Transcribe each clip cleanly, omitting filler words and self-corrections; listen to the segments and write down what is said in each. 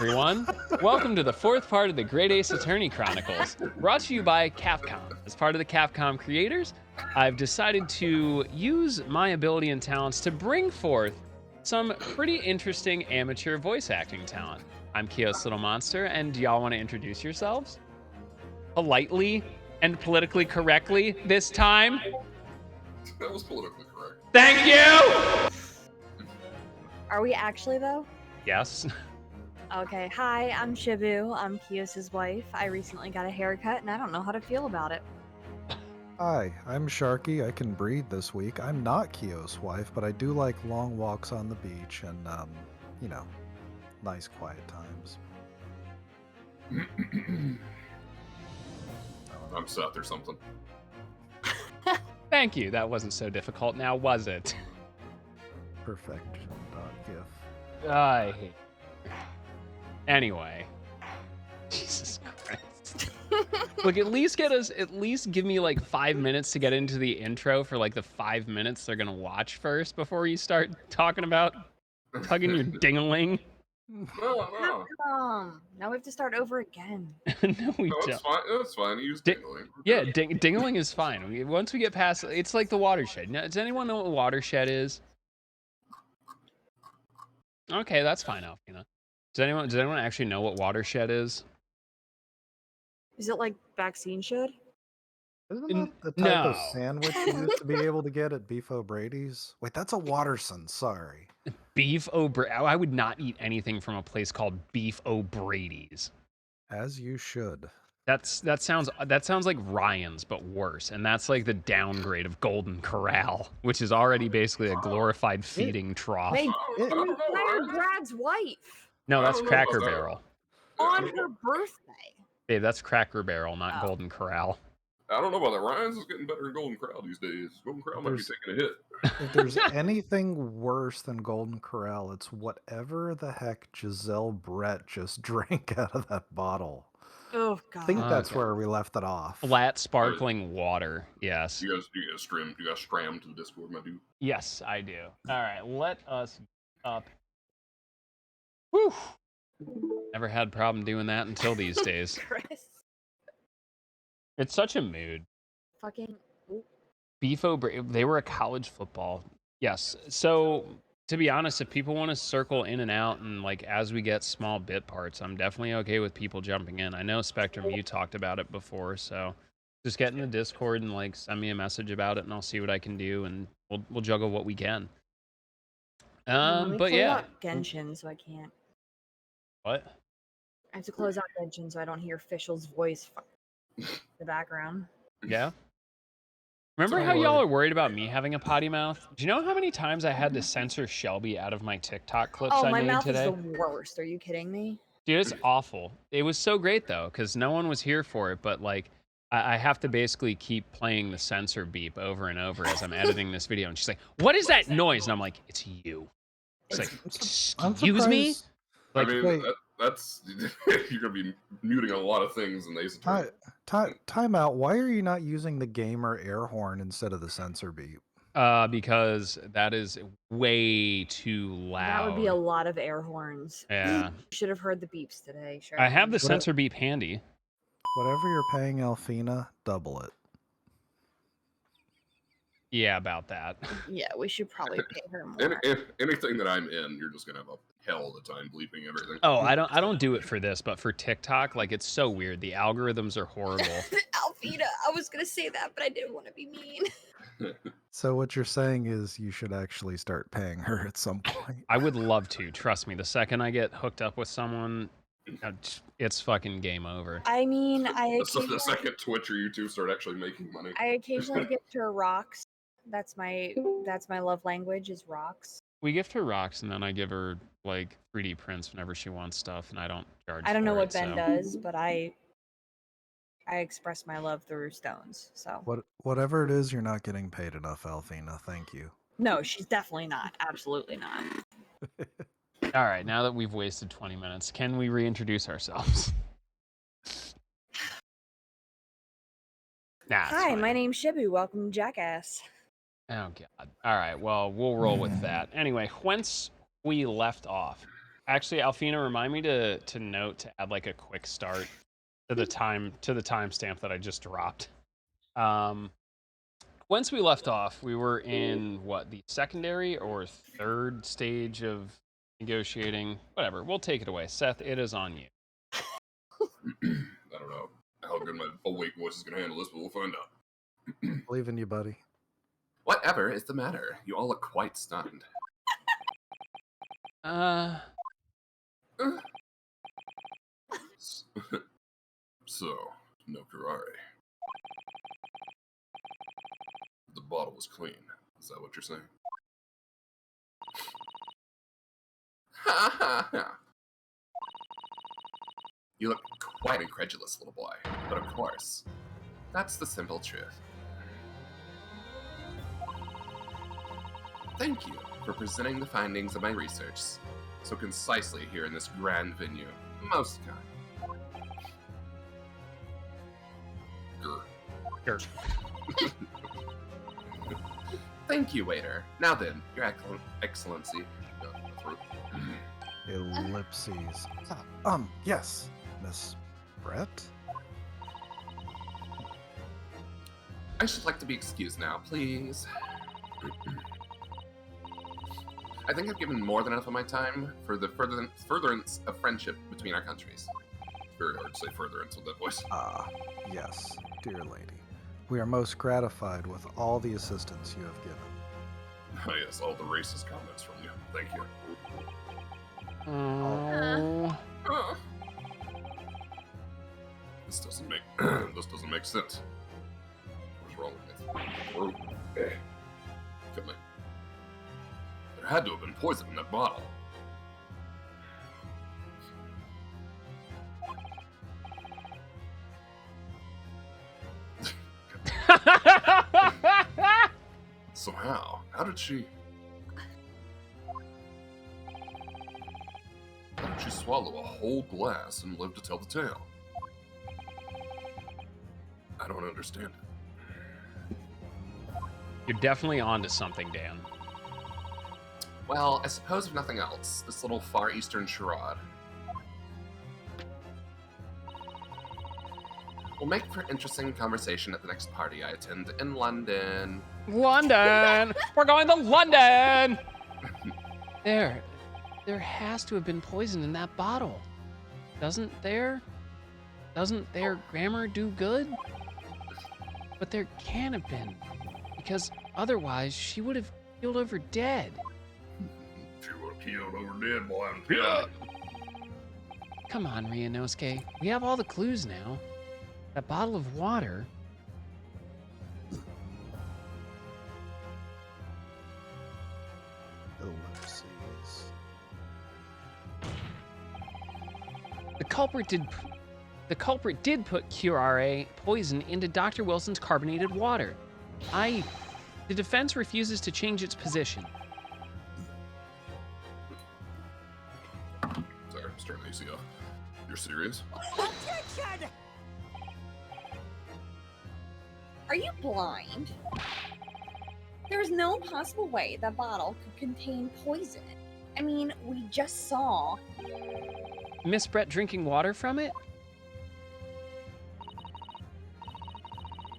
Everyone. Welcome to the fourth part of the Great Ace Attorney Chronicles, brought to you by Capcom. As part of the Capcom creators, I've decided to use my ability and talents to bring forth some pretty interesting amateur voice acting talent. I'm Kios Little Monster, and do y'all want to introduce yourselves? Politely and politically correctly this time? That was politically correct. Thank you! Are we actually, though? Yes. Okay, hi, I'm Shibu. I'm Kios's wife. I recently got a haircut, and I don't know how to feel about it. Hi, I'm Sharky. I can breathe this week. I'm not Kyo's wife, but I do like long walks on the beach and, nice quiet times. I'm Seth or something. Thank you. That wasn't so difficult now, was it? Perfection. GIF. I hate. Anyway, Jesus Christ. Look, at least give me like 5 minutes to get into the intro for like the 5 minutes they're gonna watch first before you start talking about tugging your ding-a-ling. No. Now we have to start over again. No, we No, don't. it's fine. It's fine. Use dingling. Yeah, ding-a-ling is fine. Once we get past, it's like the watershed. Now, does anyone know what watershed is? Okay, that's fine, Alfina. Does anyone actually know what watershed is? Is it like vaccine shed? Isn't that the type of No. sandwich you used to be able to get at Beef O'Brady's? Wait, that's a Waterson, sorry. Beef O'Brady. I would not eat anything from a place called Beef O'Brady's. As you should. That sounds like Ryan's, but worse. And that's like the downgrade of Golden Corral, which is already basically a glorified feeding trough. They I don't know, fired right? Brad's wife No, I that's don't know about Cracker that. Barrel. on her birthday. Babe, that's Cracker Barrel, not Oh. Golden Corral. I don't know about that. Ryan's is getting better than Golden Corral these days. Golden Corral might be taking a hit. If there's anything worse than Golden Corral, it's whatever the heck Giselle Brett just drank out of that bottle. Oh, I God. think that's Okay. where we left it off. Flat sparkling water. Yes. You guys stram to the Discord, my dude. Yes, I do. All right, let us up. Whew. Never had a problem doing that until these days. Chris. It's such a mood. Fucking. Beef O'Brady, they were a college football. Yes. So, to be honest, if people want to circle in and out and like as we get small bit parts, I'm definitely okay with people jumping in. I know Spectrum, you talked about it before, so just get in the Discord and like send me a message about it and I'll see what I can do and we'll juggle what we can. But yeah. Genshin, so I can't. What? I have to close out Genshin so I don't hear Fischl's voice in the background. Yeah. Remember how y'all are worried about me having a potty mouth? Do you know how many times I had to censor Shelby out of my TikTok clips Oh, I my made mouth today? is the worst. Are you kidding me? Dude, it's awful. It was so great though, because no one was here for it, but like I have to basically keep playing the censor beep over and over as I'm editing this video. And she's like, "What is that noise?" And I'm like, "It's you." It's like, I'm "Excuse me?" surprised- Like, I mean, wait. that's you're gonna be muting a lot of things in the Ace Attorney. Time out. Why are you not using the gamer air horn instead of the sensor beep? because that is way too loud. That would be a lot of air horns. Yeah. You should have heard the beeps today. Sure. I have the What sensor beep handy. Whatever you're paying Elfina, double it. Yeah, about that. Yeah, we should probably pay her more. Anything that I'm in, you're just gonna have a hell of a time bleeping everything. Oh, I don't do it for this, but for TikTok, like it's so weird. The algorithms are horrible. Alfina, I was gonna say that, but I didn't want to be mean. So what you're saying is you should actually start paying her at some point. I would love to. Trust me. The second I get hooked up with someone, it's fucking game over. I mean, The second Twitch or YouTube start actually making money. I occasionally gift her rocks. That's my love language is rocks. We gift her rocks, and then I give her like 3D prints whenever she wants stuff, and I don't charge. I don't know for what it, Ben so. does, but I express my love through stones. So Whatever it is, you're not getting paid enough, Alfina. Thank you. no, she's definitely not. Absolutely not. All right, now that we've wasted 20 minutes, can we reintroduce ourselves? Nah, it's Hi, fine. my name's Shibu. Welcome to Jackass. Oh god. All right. Well, we'll roll with that. Anyway, whence we left off. Actually, Alfina, remind me to note to add like a quick start to the timestamp that I just dropped. Once we left off, we were in what, the secondary or third stage of negotiating? Whatever. We'll take it away. Seth, it is on you. I don't know how good my awake voice is going to handle this, but we'll find out. Believe in you, buddy. Whatever is the matter? You all look quite stunned. So, no Karare. The bottle was clean. Is that what you're saying? Ha ha ha. You look quite incredulous, little boy. But of course, that's the simple truth. Thank you for presenting the findings of my research so concisely here in this grand venue. Most kind. Sure. Thank you, waiter. Now then, Your Excellency. Ellipses. Yes, Miss Brett? I should like to be excused now, please. I think I've given more than enough of my time for the furtherance of friendship between our countries. It's very hard to say furtherance with that voice. Yes, dear lady. We are most gratified with all the assistance you have given. Oh yes, all the racist comments from you. Thank you. Oh. This doesn't make sense. What's wrong with me? Oh, hey. Come on. There had to have been poison in that bottle. So how? How did she swallow a whole glass and live to tell the tale? I don't understand it. You're definitely onto something, Dan. Well, I suppose if nothing else, this little Far Eastern charade will make for interesting conversation at the next party I attend in London. London! We're going to London! There has to have been poison in that bottle. Doesn't their grammar do good? But there can have been, because otherwise she would have keeled over dead. She would have keeled over dead, boy. I'm telling you. Come on, Ryunosuke. We have all the clues now. That bottle of water. Ellipses. The culprit did put curare poison into Dr. Wilson's carbonated water. The defense refuses to change its position. Sorry, I'm starting the AC off. You're serious? Attention! Are you blind? There's no possible way that bottle could contain poison. I mean, we just saw. Miss Brett drinking water from it?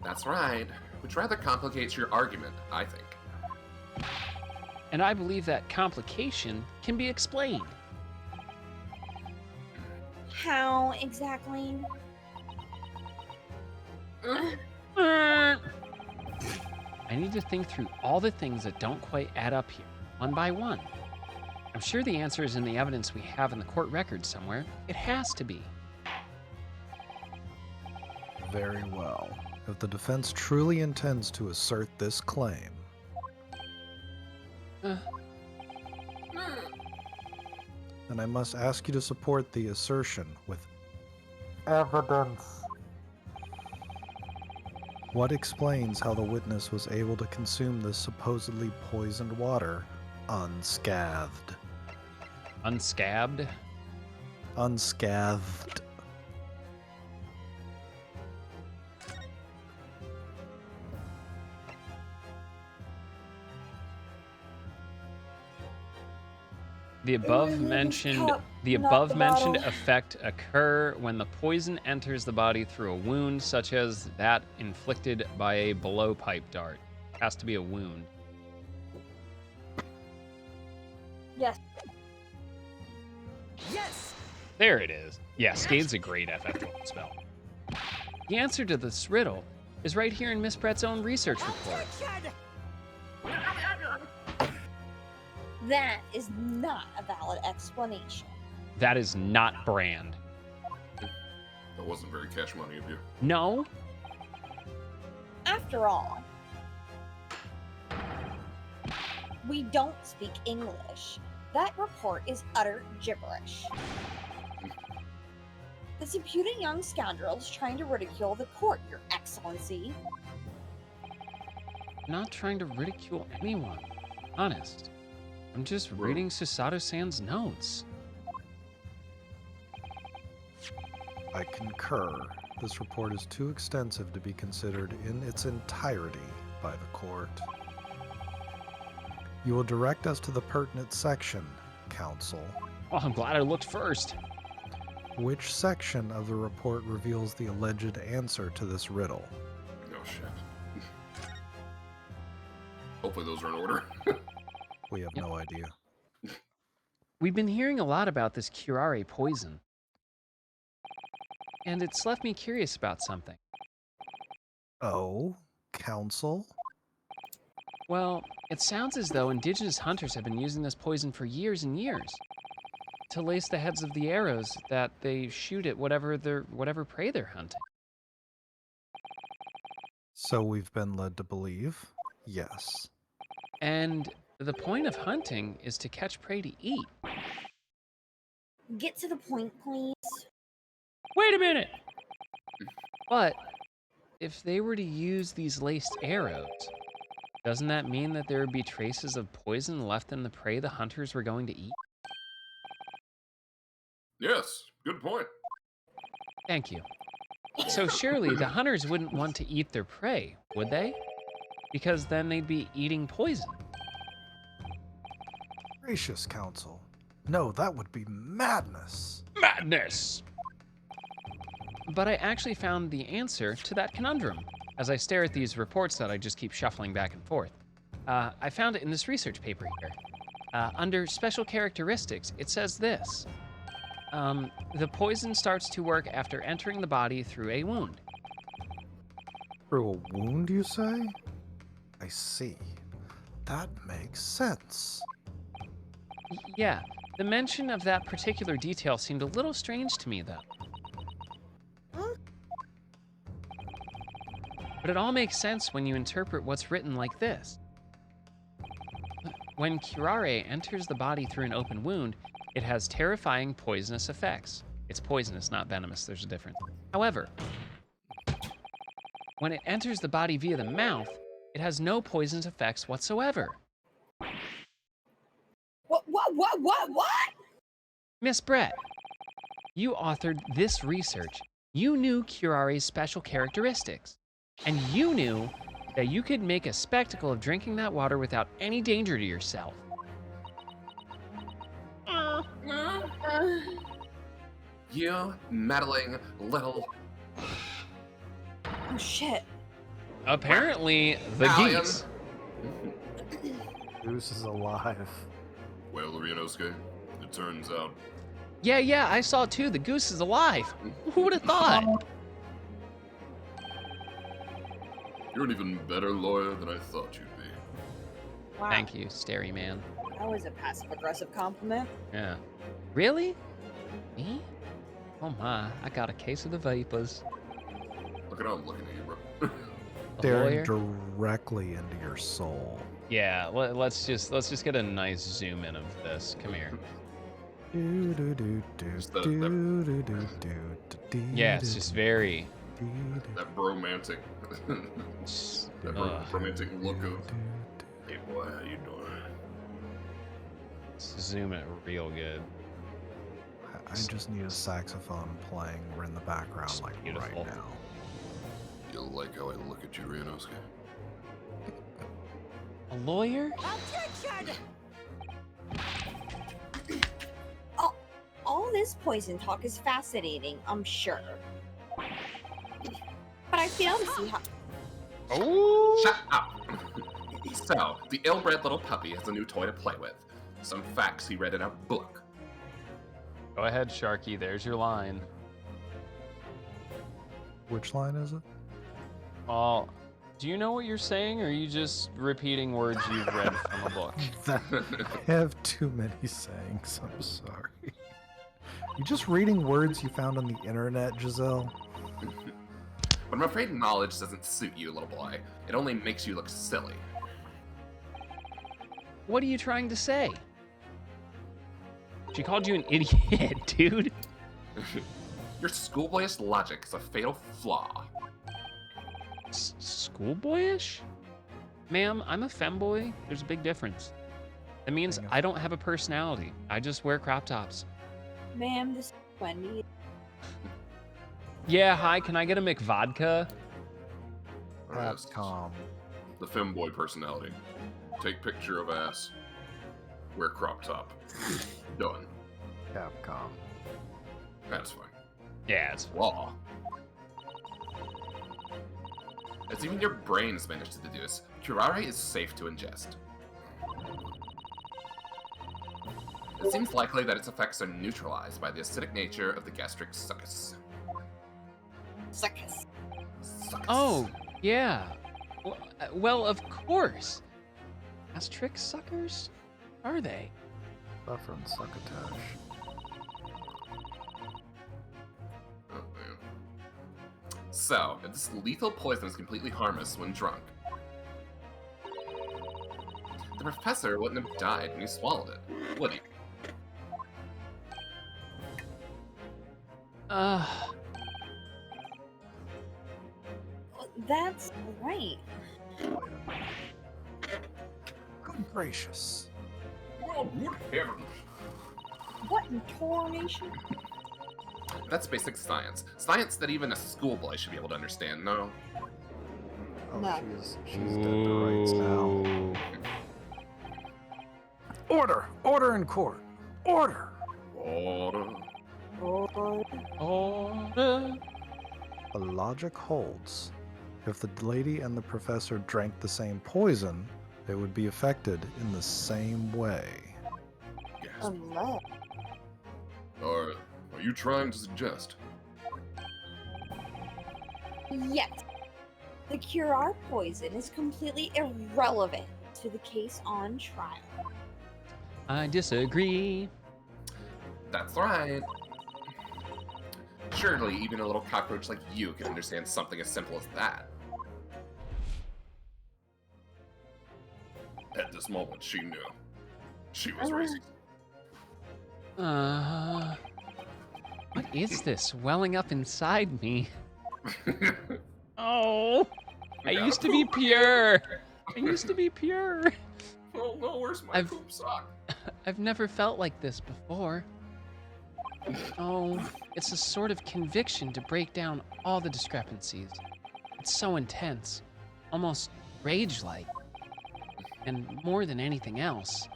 That's right. Which rather complicates your argument, I think. And I believe that complication can be explained. How exactly? I need to think through all the things that don't quite add up here, one by one. I'm sure the answer is in the evidence we have in the court records somewhere. It has to be. Very well. If the defense truly intends to assert this claim, then I must ask you to support the assertion with evidence. What explains how the witness was able to consume this supposedly poisoned water unscathed? Unscabbed? Unscathed. The above-mentioned Cup, not the bottle. effect occur when the poison enters the body through a wound, such as that inflicted by a blowpipe dart. Has to be a wound. Yes. Yes! There it is. Yeah, Scade's a great FF12 spell. The answer to this riddle is right here in Miss Brett's own research report. That is not a valid explanation. That is not brand. That wasn't very cash money of you. No? After all, we don't speak English. That report is utter gibberish. This impudent young scoundrel is trying to ridicule the court, Your Excellency. Not trying to ridicule anyone. Honest. I'm just Bro. reading Susato-san's notes. I concur. This report is too extensive to be considered in its entirety by the court. You will direct us to the pertinent section, Counsel. Oh, I'm glad I looked first. Which section of the report reveals the alleged answer to this riddle? Oh, shit. Hopefully those are in order. We have Yep. no idea. We've been hearing a lot about this curare poison. And it's left me curious about something. Oh, Counsel? Well, it sounds as though indigenous hunters have been using this poison for years and years to lace the heads of the arrows that they shoot at whatever prey they're hunting. So we've been led to believe? Yes. And the point of hunting is to catch prey to eat. Get to the point, please. Wait a minute! But if they were to use these laced arrows, doesn't that mean that there would be traces of poison left in the prey the hunters were going to eat? Yes, good point. Thank you. So surely the hunters wouldn't want to eat their prey, would they? Because then they'd be eating poison. Gracious Counsel. No, that would be madness. Madness! But I actually found the answer to that conundrum as I stare at these reports that I just keep shuffling back and forth. I found it in this research paper here. Under special characteristics, it says this. The poison starts to work after entering the body through a wound. Through a wound, you say? I see. That makes sense. Yeah, the mention of that particular detail seemed a little strange to me, though. But it all makes sense when you interpret what's written like this. When curare enters the body through an open wound, it has terrifying poisonous effects. It's poisonous, not venomous, there's a difference. However, when it enters the body via the mouth, it has no poisonous effects whatsoever. What? Miss Brett, you authored this research. You knew curare's special characteristics. And you knew that you could make a spectacle of drinking that water without any danger to yourself. You meddling little... Oh shit. Apparently, the Italian. geese. Goose is alive. Well, Ryunosuke, it turns out... Yeah, I saw it too. The goose is alive. Who would have thought? You're an even better lawyer than I thought you'd be. Wow. Thank you, Starry Man. That was a passive-aggressive compliment. Yeah. Really? Me? Oh my, I got a case of the vapors. Look at how I'm looking at you, bro. The Staring lawyer? directly into your soul. Yeah, let's just get a nice zoom in of this. Come here. Do, do, do, do, Just that- do, do, do, do, do, Yeah, do, it's just do, very. do, do, That bromantic... that Ugh. romantic look of... Hey boy, how you doing? Let's zoom it real good. I just need a saxophone playing in the background Just like beautiful. right now. You like how I look at you, Ryunosuke? A lawyer? Objection! All this poison talk is fascinating, I'm sure. But I fail to see how. Oh! Shut up! So, the ill-bred little puppy has a new toy to play with. Some facts he read in a book. Go ahead, Sharky. There's your line. Which line is it? Well, do you know what you're saying, or are you just repeating words you've read from a book? I have too many sayings. I'm sorry. You just reading words you found on the internet, Giselle? But I'm afraid knowledge doesn't suit you, little boy. It only makes you look silly. What are you trying to say? She called you an idiot, dude. Your schoolboyish logic is a fatal flaw. Schoolboyish? Ma'am, I'm a femboy. There's a big difference. That means Hang on. I don't have a personality. I just wear crop tops. Ma'am, this is Wendy. Yeah, hi, can I get a McVodka? Yes. Capcom. The femboy personality. Take picture of ass. Wear crop top. Done. Capcom. That's fine. Yeah, it's Law. As even your brain has managed to deduce, curare is safe to ingest. It seems likely that its effects are neutralized by the acidic nature of the gastric succus. Succus. Succus. Oh, yeah. Well, of course. Gastric suckers? Are they? Buffer and succotash. Oh, man. So, if this lethal poison is completely harmless when drunk, the professor wouldn't have died when he swallowed it, would he? That's right. Good gracious. Well, good heavens. What in coronation? That's basic science. Science that even a schoolboy should be able to understand, no? Oh, No. she's dead to rights now. Order! Order in court! Order! Order. Order. The logic holds. If the lady and the professor drank the same poison, they would be affected in the same way. Yes. Unless. Are you trying to suggest? Yes. The curare poison is completely irrelevant to the case on trial. I disagree. That's right. Surely even a little cockroach like you can understand something as simple as that. At this moment, she knew. She was racist. What is this welling up inside me? Oh, I used to be pure. I used to be pure. Oh no, where's my I've- poop sock? I've never felt like this before. Oh, it's a sort of conviction to break down all the discrepancies. It's so intense, almost rage-like. And more than anything else,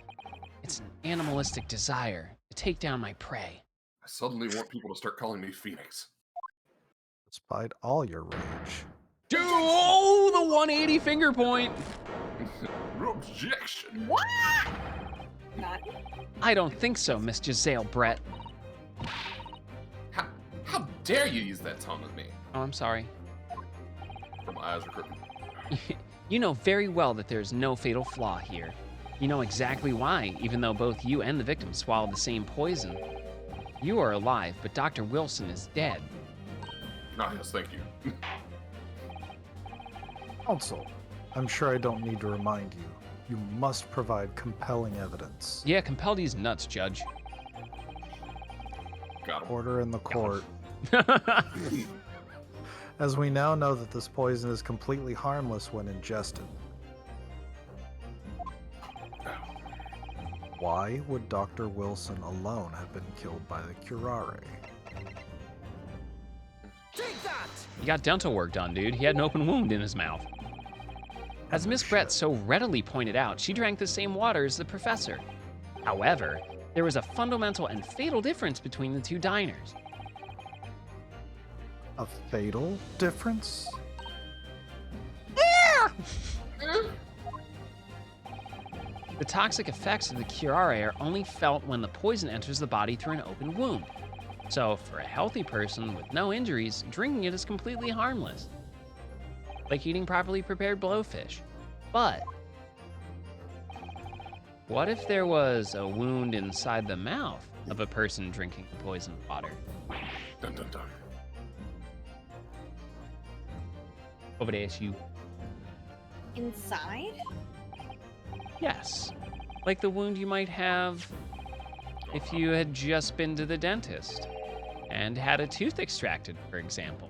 it's an animalistic desire to take down my prey. I suddenly want people to start calling me Phoenix. Despite all your rage. Dude, oh, the 180 finger point. Objection! What? Not. I don't think so, Miss Giselle Brett. How dare you use that tone with me? Oh, I'm sorry. My eyes are crooked. You know very well that there's no fatal flaw here. You know exactly why, even though both you and the victim swallowed the same poison. You are alive, but Dr. Wilson is dead. Ah, yes, thank you. Counsel, I'm sure I don't need to remind you. You must provide compelling evidence. Yeah, compel these nuts, Judge. Got him. Order in the court. As we now know that this poison is completely harmless when ingested. Why would Dr. Wilson alone have been killed by the curare? He got dental work done, dude. He had an open wound in his mouth. As Miss Brett so readily pointed out, she drank the same water as the professor. However, there was a fundamental and fatal difference between the two diners. A fatal difference? The toxic effects of the curare are only felt when the poison enters the body through an open wound. So, for a healthy person with no injuries, drinking it is completely harmless. Like eating properly prepared blowfish. But, what if there was a wound inside the mouth of a person drinking the poisoned water? Dun dun dun. Obadesu. Inside? Yes. Like the wound you might have if you had just been to the dentist and had a tooth extracted, for example.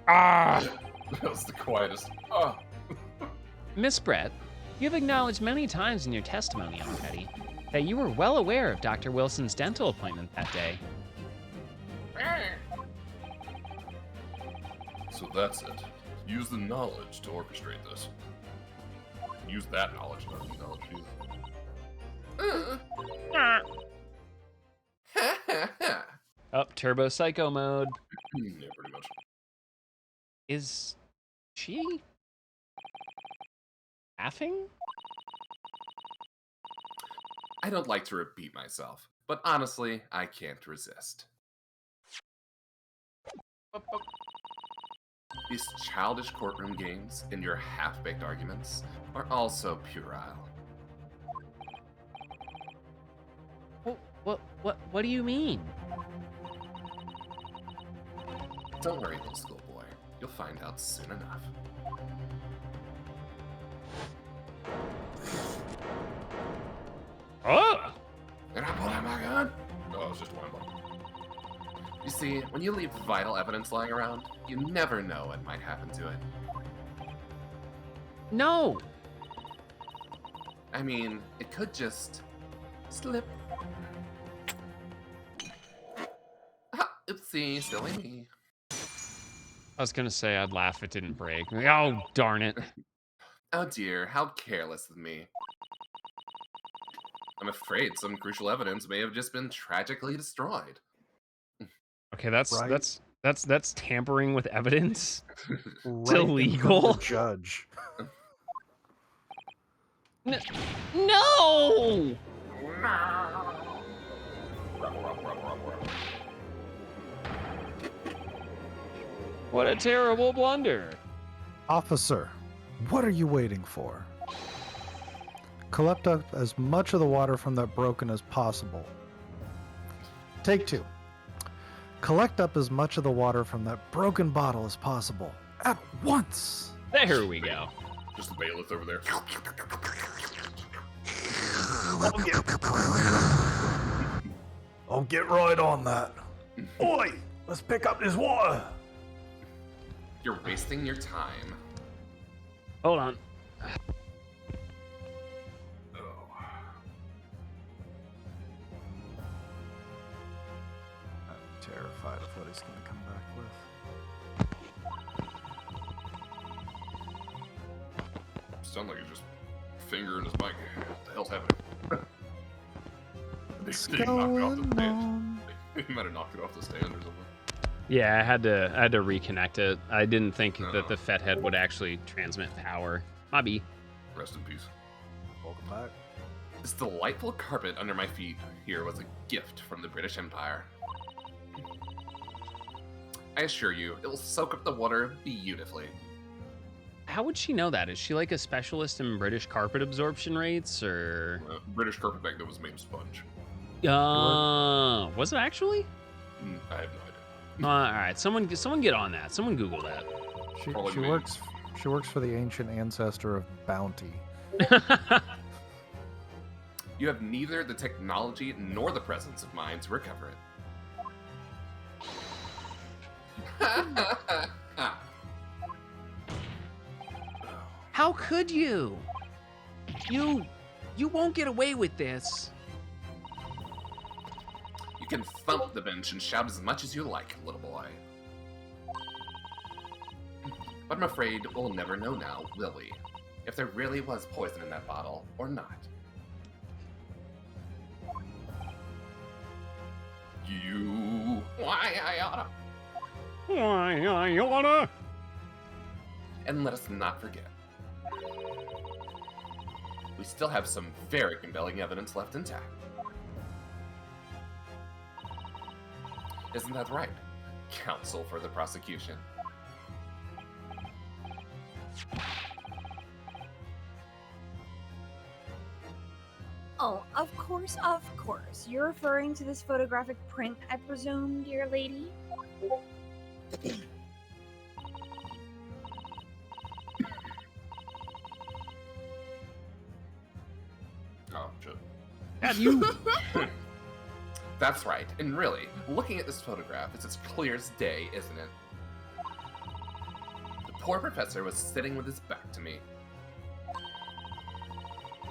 Ah! That was the quietest. Oh. Miss Brett, you have acknowledged many times in your testimony, Petty, that you were well aware of Dr. Wilson's dental appointment that day. So that's it. Use the knowledge to orchestrate this. Use that knowledge, not the knowledge used. Up, Turbo Psycho mode. Yeah, pretty much. Is she laughing? I don't like to repeat myself, but honestly, I can't resist. These childish courtroom games and your half-baked arguments are also puerile. What do you mean? Don't worry, little schoolboy. You'll find out soon enough. Oh! Did I pull that back on? Oh, it was just one button. You see, when you leave vital evidence lying around, you never know what might happen to it. No! I mean, it could just slip. Ha! Oopsie, silly me. I was gonna say I'd laugh if it didn't break. Oh, darn it. Oh dear, how careless of me. I'm afraid some crucial evidence may have just been tragically destroyed. Okay, that's Right. that's tampering with evidence. Right in front of illegal. the judge. No! What a terrible blunder. Officer, what are you waiting for? Collect up as much of the water from that broken as possible. Take 2. Collect up as much of the water from that broken bottle as possible. At once! There we go. Just a bailiff over there. I'll get right on that. Oi! Let's pick up this water! You're wasting your time. Hold on. Oh. I'm terrified of what he's gonna come back with. Sound like he's just fingering his mic. What the hell's happening? What's He knocked it off going the stand. on? He might have knocked it off the stand or something. Yeah, I had to reconnect it. I didn't think that the Fed head would actually transmit power. Maybe. Rest in peace. Welcome back. This delightful carpet under my feet here was a gift from the British Empire. I assure you, it will soak up the water beautifully. How would she know that? Is she like a specialist in British carpet absorption rates, or? British carpet back then was made of sponge. Was it actually? I have no idea. All right, someone get on that. Someone Google that. Probably She me. works for the ancient ancestor of bounty. You have neither the technology nor the presence of mind to recover it. How could you? You won't get away with this. You can thump the bench and shout as much as you like, little boy. But I'm afraid we'll never know now, will we? if there really was poison in that bottle or not. Why I oughta. Why, I oughta. And let us not forget, we still have some very compelling evidence left intact. Isn't that right, counsel for the prosecution? Oh, of course, of course. You're referring to this photographic print, I presume, dear lady? Oh, shit. Have you? That's right, and really, looking at this photograph, it's as clear as day, isn't it? The poor professor was sitting with his back to me.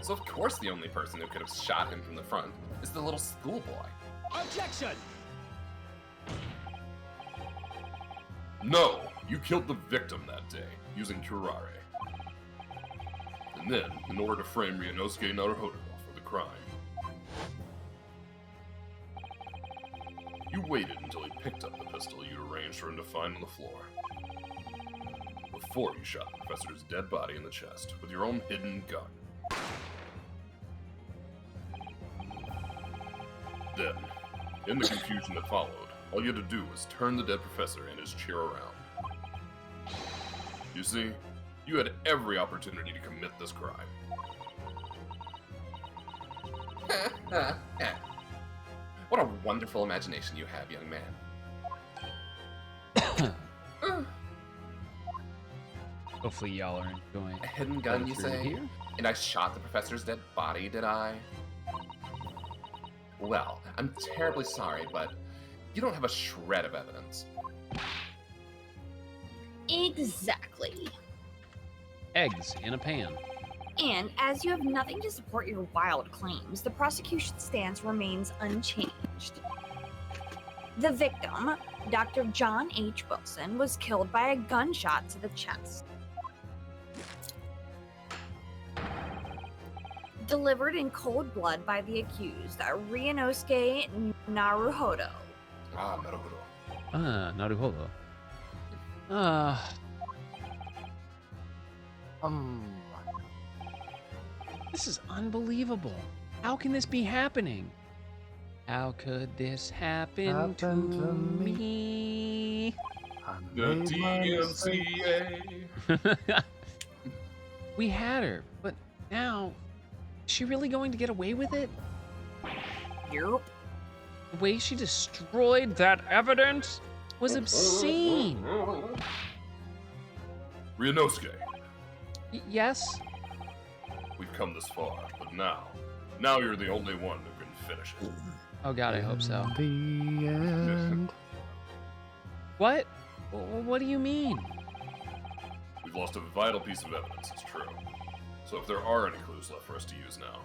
So of course the only person who could have shot him from the front is the little schoolboy. Objection! No! You killed the victim that day, using curare. And then, in order to frame Ryunosuke Naruhodo for the crime, you waited until he picked up the pistol you'd arranged for him to find on the floor, before you shot the professor's dead body in the chest with your own hidden gun. Then, in the confusion that followed, all you had to do was turn the dead professor and his chair around. You see, you had every opportunity to commit this crime. What a wonderful imagination you have, young man. Hopefully y'all are enjoying A hidden gun, you through say? here. And I shot the professor's dead body, did I? Well, I'm terribly sorry, but you don't have a shred of evidence. Exactly. Eggs in a pan. And as you have nothing to support your wild claims, the prosecution's stance remains unchanged. The victim, Dr. John H. Wilson, was killed by a gunshot to the chest. Delivered in cold blood by the accused, Ryunosuke Naruhodo. Ah, Naruhodo. Ah, Naruhodo. This is unbelievable. How can this be happening? How could this happen to me? I The made my mistake. DMCA. We had her, but now, is she really going to get away with it? Yep. The way she destroyed that evidence was obscene. Ryunosuke, Yes? we've come this far, but now you're the only one who can finish it. Oh god, I hope so. In the end. What? What do you mean? We've lost a vital piece of evidence, it's true. So if there are any clues left for us to use now,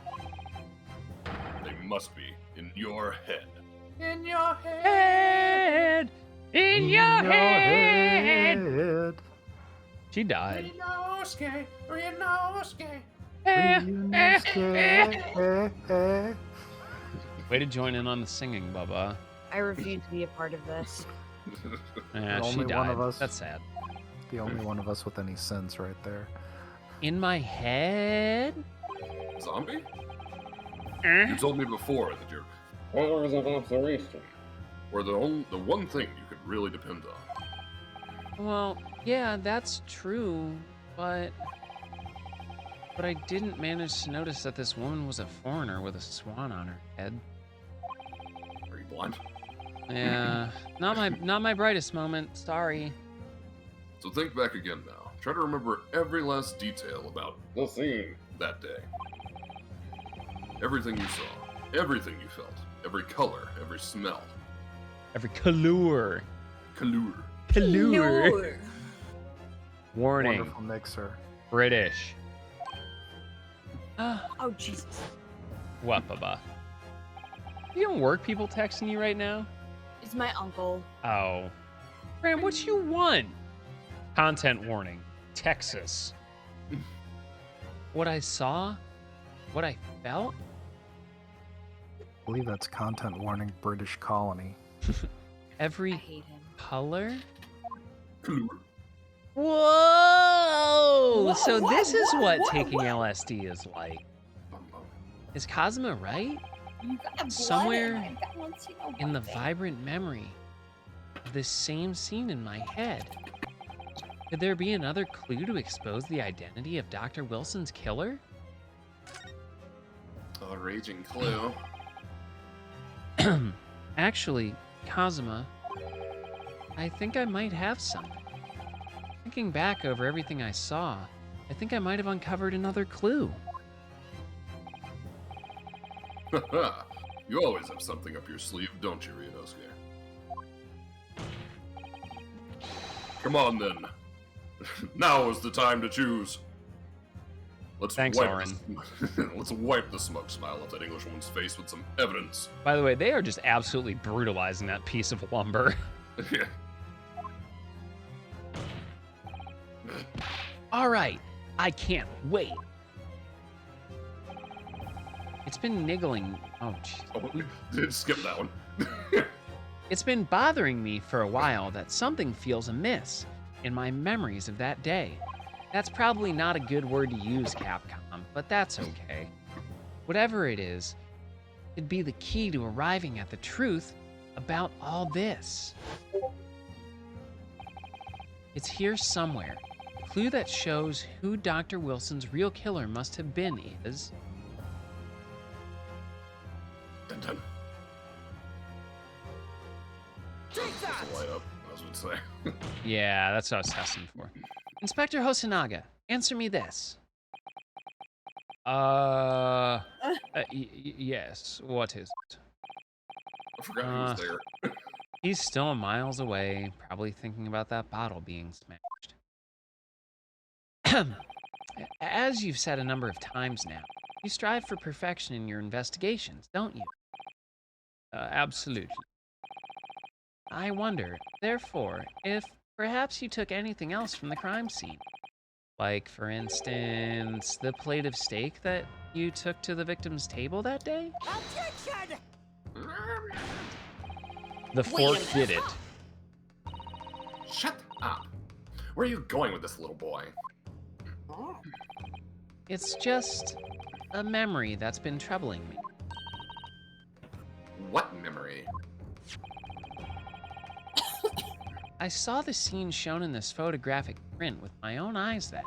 they must be in your head. In your Head! In your head! head. She died. Ryunosuke, Ryunosuke. Ryunosuke. Way to join in on the singing, Bubba. I refuse to be a part of this. Yeah, The she only died. one of us. That's sad. The only one of us with any sense right there. In my head? Zombie? Eh? You told me before that your powers of observation were the one thing you could really depend on. Well, yeah, that's true, but I didn't manage to notice that this woman was a foreigner with a swan on her head. Are you blind? Yeah, not my brightest moment. Sorry. So think back again now. Try to remember every last detail about the scene that day. Everything you saw, everything you felt, every color, every smell. Every color. Color. Color. Warning. Wonderful mixer. British. Oh, Jesus. What, Bubba? You don't work people texting you right now? It's my uncle. Oh. Graham, what you want? Content warning. Texas. what I saw, what I felt. I believe that's content warning British colony. I Every hate him. color. Clue. Whoa! So Whoa, this is whoa, what whoa, taking whoa. LSD is like. Bum, bum. Is Kazuma right? You got blood Somewhere in my balance, you know In the what, babe. vibrant memory of this same scene in my head. Could there be another clue to expose the identity of Dr. Wilson's killer? A raging clue. Actually, Kazuma, I think I might have something. Thinking back over everything I saw, I think I might have uncovered another clue. You always have something up your sleeve, don't you, Ryunosuke? Come on, then. Now is the time to choose. Thanks, Oren. Let's wipe the smug smile off that Englishwoman's face with some evidence. By the way, they are just absolutely brutalizing that piece of lumber. All right, I can't wait. It's been niggling. Oh, jeez. Oh, skip that one. It's been bothering me for a while that something feels amiss in my memories of that day. That's probably not a good word to use, Capcom, but that's okay. Whatever it is, it'd be the key to arriving at the truth about all this. It's here somewhere. A clue that shows who Dr. Wilson's real killer must have been is... Dun, dun. That's a light up, I was gonna say. Yeah, that's what I was testing for. Inspector Hosonaga, answer me this. Yes, what is it? I forgot he was there. He's still miles away, probably thinking about that bottle being smashed. As you've said a number of times now, you strive for perfection in your investigations, don't you? Absolutely. I wonder, therefore, if perhaps you took anything else from the crime scene. Like, for instance, the plate of steak that you took to the victim's table that day? Objection! The fork did it. Shut up. Where are you going with this little boy? It's just a memory that's been troubling me. What memory? I saw the scene shown in this photographic print with my own eyes then.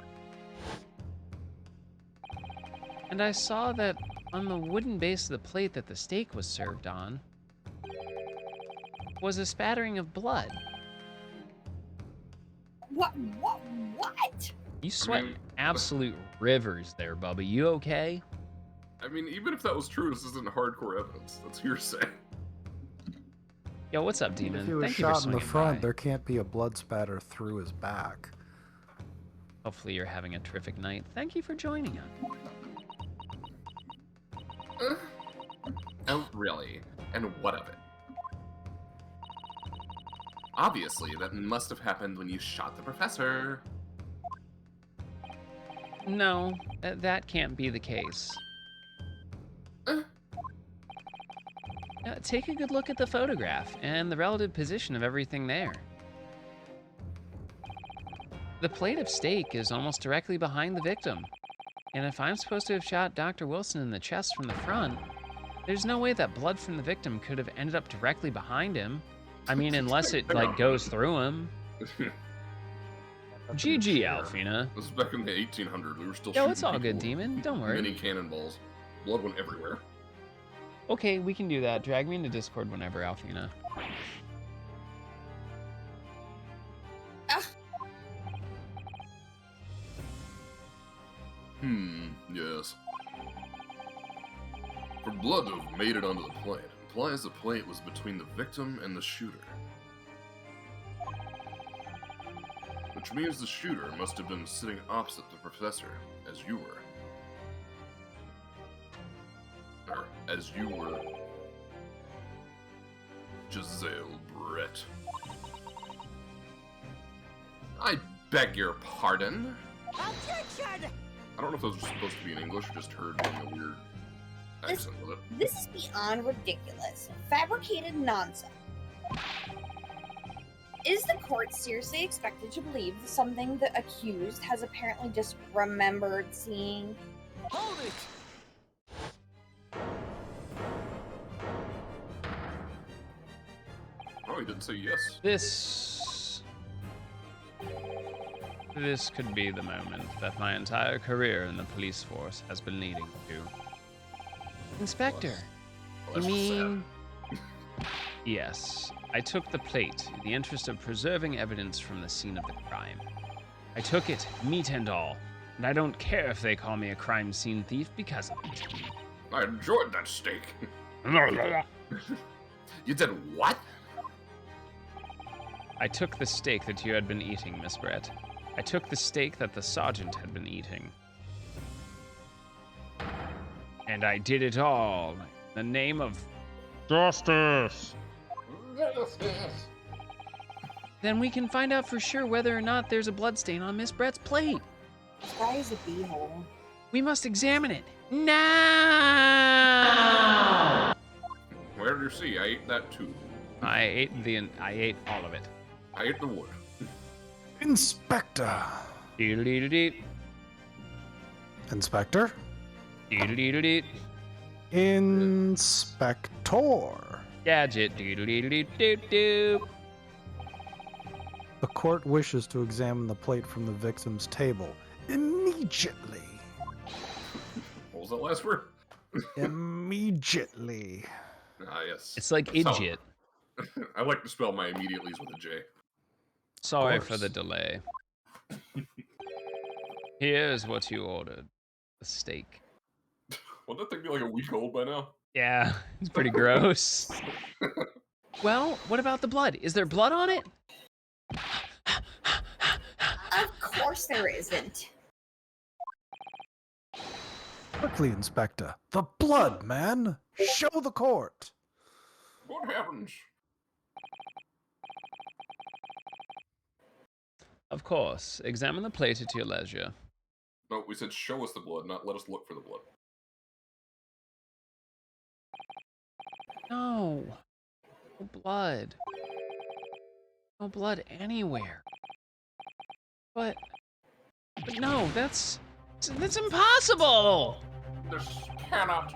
And I saw that on the wooden base of the plate that the steak was served on was a spattering of blood. What? You sweating absolute rivers there, Bubba. You okay? I mean, even if that was true, this isn't hardcore evidence. That's hearsay. Yo, what's up, Demon? If he was Thank you for shot in the swinging front, by. there can't be a blood spatter through his back. Hopefully you're having a terrific night. Thank you for joining us. Oh, really? And what of it? Obviously, that must have happened when you shot the professor. No, that can't be the case. Take a good look at the photograph and the relative position of everything there. The plate of steak is almost directly behind the victim. And if I'm supposed to have shot Dr. Wilson in the chest from the front, there's no way that blood from the victim could have ended up directly behind him. I mean, unless it, like, goes through him. GG, Alfina. This is back in the 1800s. We were still Yo, shooting it's all good, people with Demon. Don't worry. mini cannonballs. Blood went everywhere. Okay, we can do that. Drag me into Discord whenever, Alfina. Yes. For blood to have made it onto the plate implies the plate was between the victim and the shooter. Which means the shooter must have been sitting opposite the professor, as you were. Or, as you were. Giselle Brett. I beg your pardon? Objection! I don't know if those are supposed to be in English or just heard in a weird accent with it. This is beyond ridiculous. Fabricated nonsense. Is the court seriously expected to believe something the accused has apparently just remembered seeing? Hold it! Oh, he didn't say yes. This could be the moment that my entire career in the police force has been leading to. Inspector, Well, you that's mean... Yes, I took the plate in the interest of preserving evidence from the scene of the crime. I took it, meat and all, and I don't care if they call me a crime scene thief because of it. I enjoyed that steak. You did what? I took the steak that you had been eating, Miss Brett. I took the steak that the sergeant had been eating. And I did it all in the name of justice. Then we can find out for sure whether or not there's a bloodstain on Miss Brett's plate. This guy is a beehole. We must examine it now. Where did you see? I ate that too. I ate all of it. I ate the wood. Inspector. Doodle-dee-doo-dee. Inspector. Doodle-dee-doo-dee. Inspector. Gadget. Doodle-dee-doo-dee-doo-doo. The court wishes to examine the plate from the victim's table immediately. What was that last word? Immediately. Ah, yes. It's like That's how- idiot. I like to spell my immediatelys with a J. Sorry course. for the delay. Here's what you ordered. The steak. Wouldn't that thing be like a week old by now? Yeah, it's pretty gross. Well, what about the blood? Is there blood on it? Of course there isn't. Quickly, Inspector. The blood, man. Show the court. What happens? Of course. Examine the plate at your leisure. No, we said show us the blood, not let us look for the blood. No. No blood. No blood anywhere. But no, that's impossible. This cannot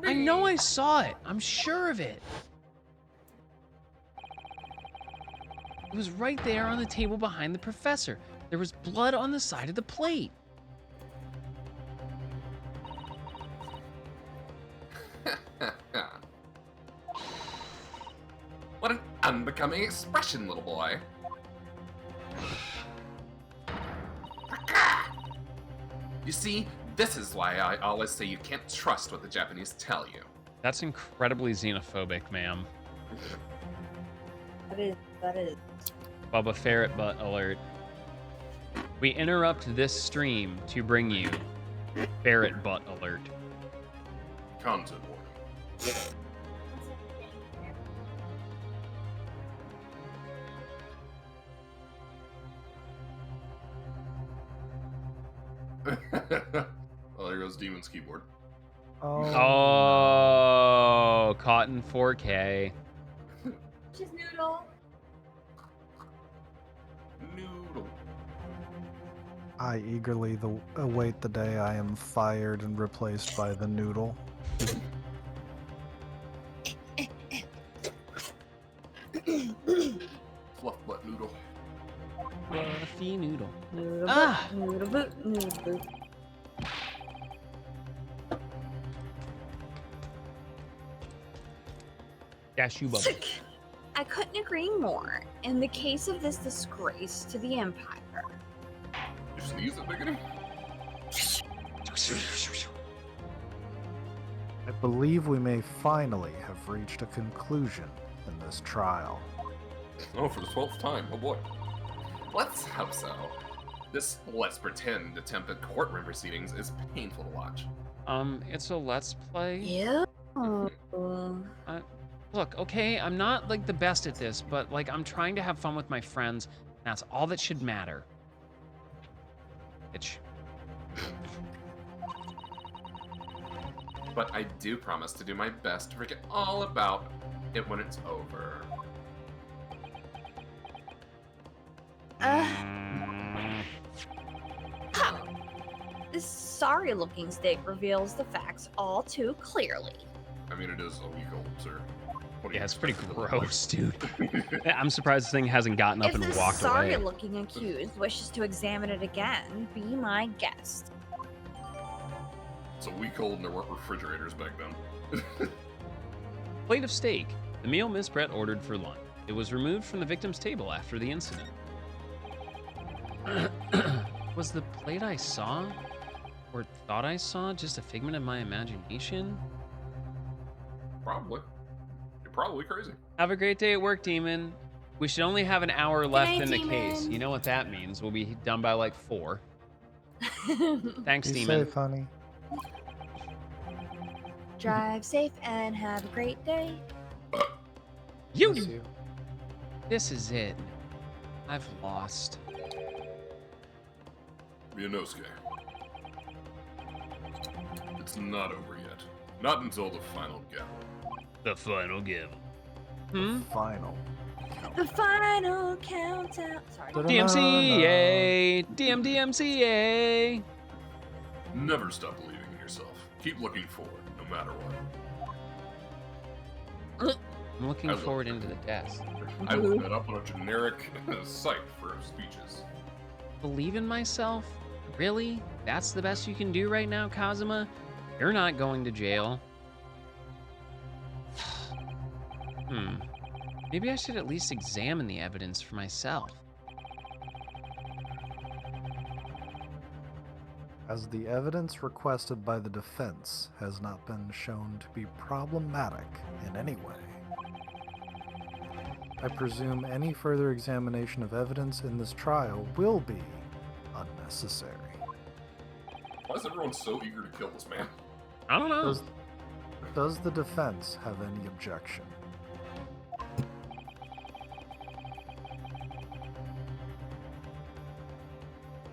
be. I know I saw it. I'm sure of it. It was right there on the table behind the professor. There was blood on the side of the plate. What an unbecoming expression, little boy. You see, this is why I always say you can't trust what the Japanese tell you. That's incredibly xenophobic, ma'am. That is. Bubba Ferret butt alert. We interrupt this stream to bring you Ferret butt alert. Content warning. Well, there goes Demon's keyboard. Oh, caught in 4K. Just noodle. Noodle. I eagerly await the day I am fired and replaced by the noodle. Fluff butt noodle. Fluffy noodle. Noodle Ah! boot, noodle boot, noodle boot. Cashew bubble. Sick. I couldn't agree more. In the case of this disgrace to the Empire, You sneeze at beginning? I believe we may finally have reached a conclusion in this trial. Oh, for the 12th time. Oh boy. Let's hope so. This let's pretend attempt at courtroom proceedings is painful to watch. It's a let's play. yeah. Look, okay, I'm not like the best at this, but like I'm trying to have fun with my friends. That's all that should matter. Bitch. But I do promise to do my best to forget all about it when it's over. This sorry-looking steak reveals the facts all too clearly. I mean, it is a week old, sir. What do Yeah, you it's pretty expect? gross, dude. I'm surprised this thing hasn't gotten up If and the walked away. sorry-looking accused wishes to examine it again, be my guest. It's a week old and there weren't refrigerators back then. Plate of steak. The meal Miss Brett ordered for lunch. It was removed from the victim's table after the incident. Was the plate I saw, or thought I saw, just a figment of my imagination? Probably. You're probably crazy. Have a great day at work, Demon. We should only have an hour left night, in the case. Demon. You know what that means. We'll be done by like 4. Thanks, Be Demon. safe, honey. Drive safe and have a great day. You! Miss you. This is it. I've lost. Mianosuke. It's not over yet. Not until the final gavel. The final give. Final. The final countdown. Sorry. DMCA! DMCA! Never stop believing in yourself. Keep looking forward, no matter what. I'm looking I love forward it. into the desk. I looked that up on a generic site for speeches. Believe in myself? Really? That's the best you can do right now, Kazuma? You're not going to jail. Maybe I should at least examine the evidence for myself. As the evidence requested by the defense has not been shown to be problematic in any way, I presume any further examination of evidence in this trial will be unnecessary. Why is everyone so eager to kill this man? I don't know. Does the defense have any objection?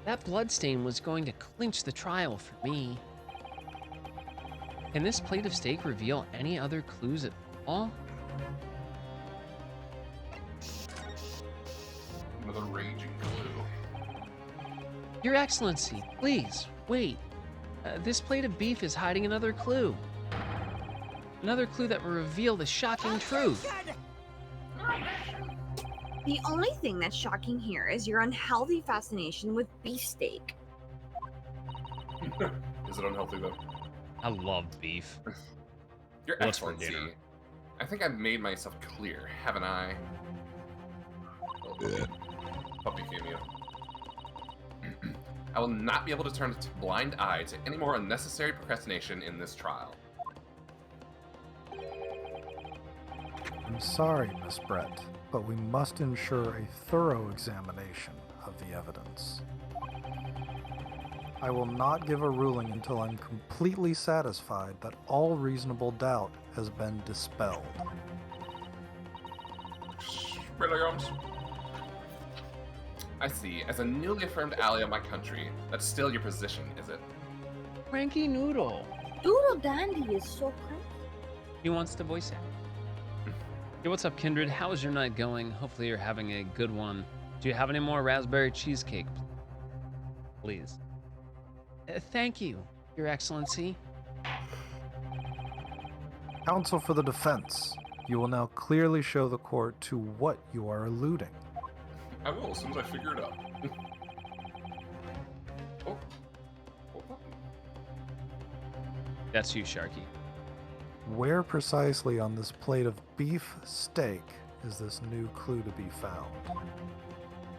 That bloodstain was going to clinch the trial for me. Can this plate of steak reveal any other clues at all? Another raging clue. Your Excellency, please, wait. This plate of beef is hiding another clue. Another clue that will reveal the shocking truth. The only thing that's shocking here is your unhealthy fascination with beefsteak. Is it unhealthy though? I love beef. Your What's for Excellency, dinner? I think I've made myself clear, haven't I? Oh, puppy cameo. I will not be able to turn a blind eye to any more unnecessary procrastination in this trial. I'm sorry, Miss Brett, but we must ensure a thorough examination of the evidence. I will not give a ruling until I'm completely satisfied that all reasonable doubt has been dispelled. Williams. I see. As a newly affirmed ally of my country, that's still your position, is it? Frankie Noodle. Doodle Dandy is so crazy. He wants to voice act. Hey, what's up, Kindred? How is your night going? Hopefully you're having a good one. Do you have any more raspberry cheesecake, please? Thank you, Your Excellency. Counsel for the defense, you will now clearly show the court to what you are alluding. I will, as soon as I figure it out. Oh. That's you, Sharky. Where precisely on this plate of beef steak is this new clue to be found?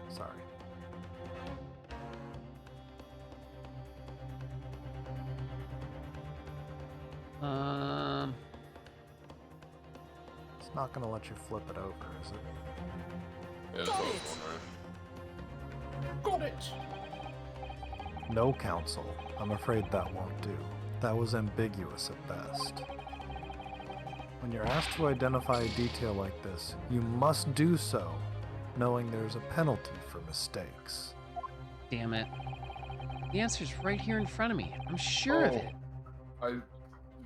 Sorry. It's not going to let you flip it over, is it? Yeah, that's what I was wondering. Got it! No, counsel. I'm afraid that won't do. That was ambiguous at best. When you're asked to identify a detail like this, you must do so, knowing there's a penalty for mistakes. Damn it. The answer's right here in front of me. I'm sure of it.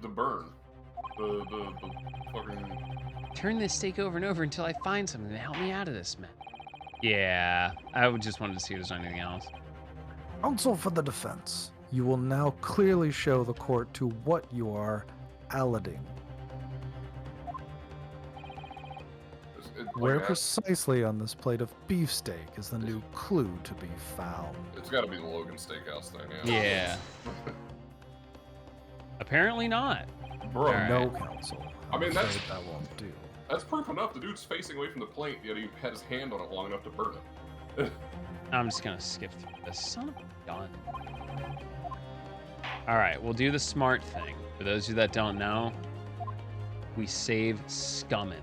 The burn. The fucking... Turn this steak over and over until I find something to help me out of this mess. Yeah, I just wanted to see if there's anything else. Counsel for the defense, you will now clearly show the court to what you are alluding. Where precisely on this plate of beefsteak is the new clue to be found? It's got to be the Logan Steakhouse thing, Yeah. Apparently not. Bro, All right. No, counsel. I mean, that won't do. That's proof enough. The dude's facing away from the plate, yet he had his hand on it long enough to burn it. I'm just gonna skip through this. Son of a gun. All right, we'll do the smart thing. For those of you that don't know, we save scumming.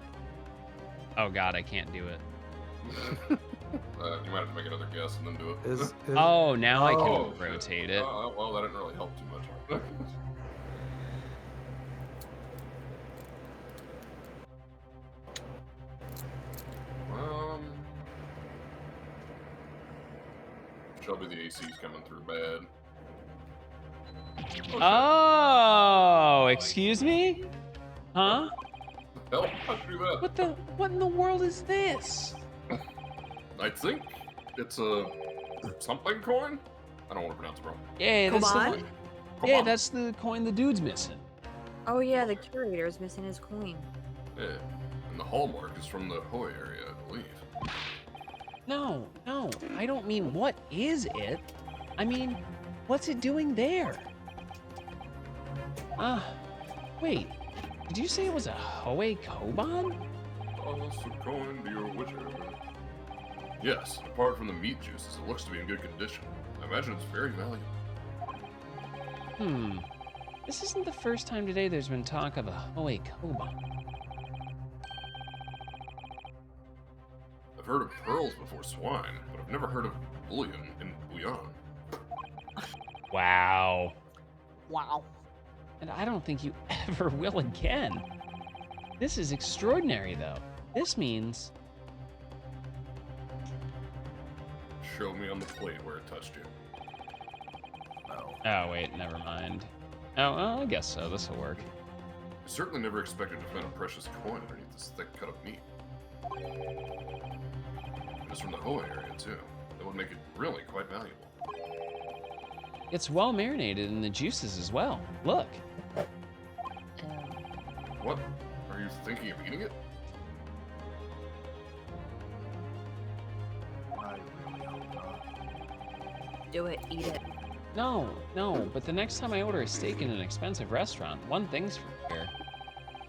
Oh God, I can't do it. You might have to make another guess and then do it. Oh, now I Oh, can rotate it. Well, that didn't really help too much. Shelby, the AC's coming through bad. Oh, excuse me? Huh? Hell, how'd you do that? What in the world is this? I think it's a something coin. I don't want to pronounce it wrong. Yeah, that's the Coban? one. Come Yeah, on. that's the coin the dude's missing. Oh yeah, the curator is missing his coin. Yeah, and the hallmark is from the Hoy area, I believe. No, I don't mean what is it. I mean, what's it doing there? Wait. Did you say it was a Hoey Koban? Toss a coin to your whichever. Yes, apart from the meat juices, it looks to be in good condition. I imagine it's very valuable. This isn't the first time today there's been talk of a Hoey Koban. I've heard of pearls before swine, but I've never heard of bullion in bouillon. Wow. And I don't think you ever will again. This is extraordinary, though. This means... Show me on the plate where it touched you. Oh, wait, never mind. Oh, well, I guess so. This'll work. I certainly never expected to find a precious coin underneath this thick cut of meat. It's from the Hoy area, too. That would make it really quite valuable. It's well marinated in the juices as well. Look. What? Are you thinking of eating it? I really hope not. Do it, eat it. No, but the next time I order a steak in an expensive restaurant, one thing's for sure.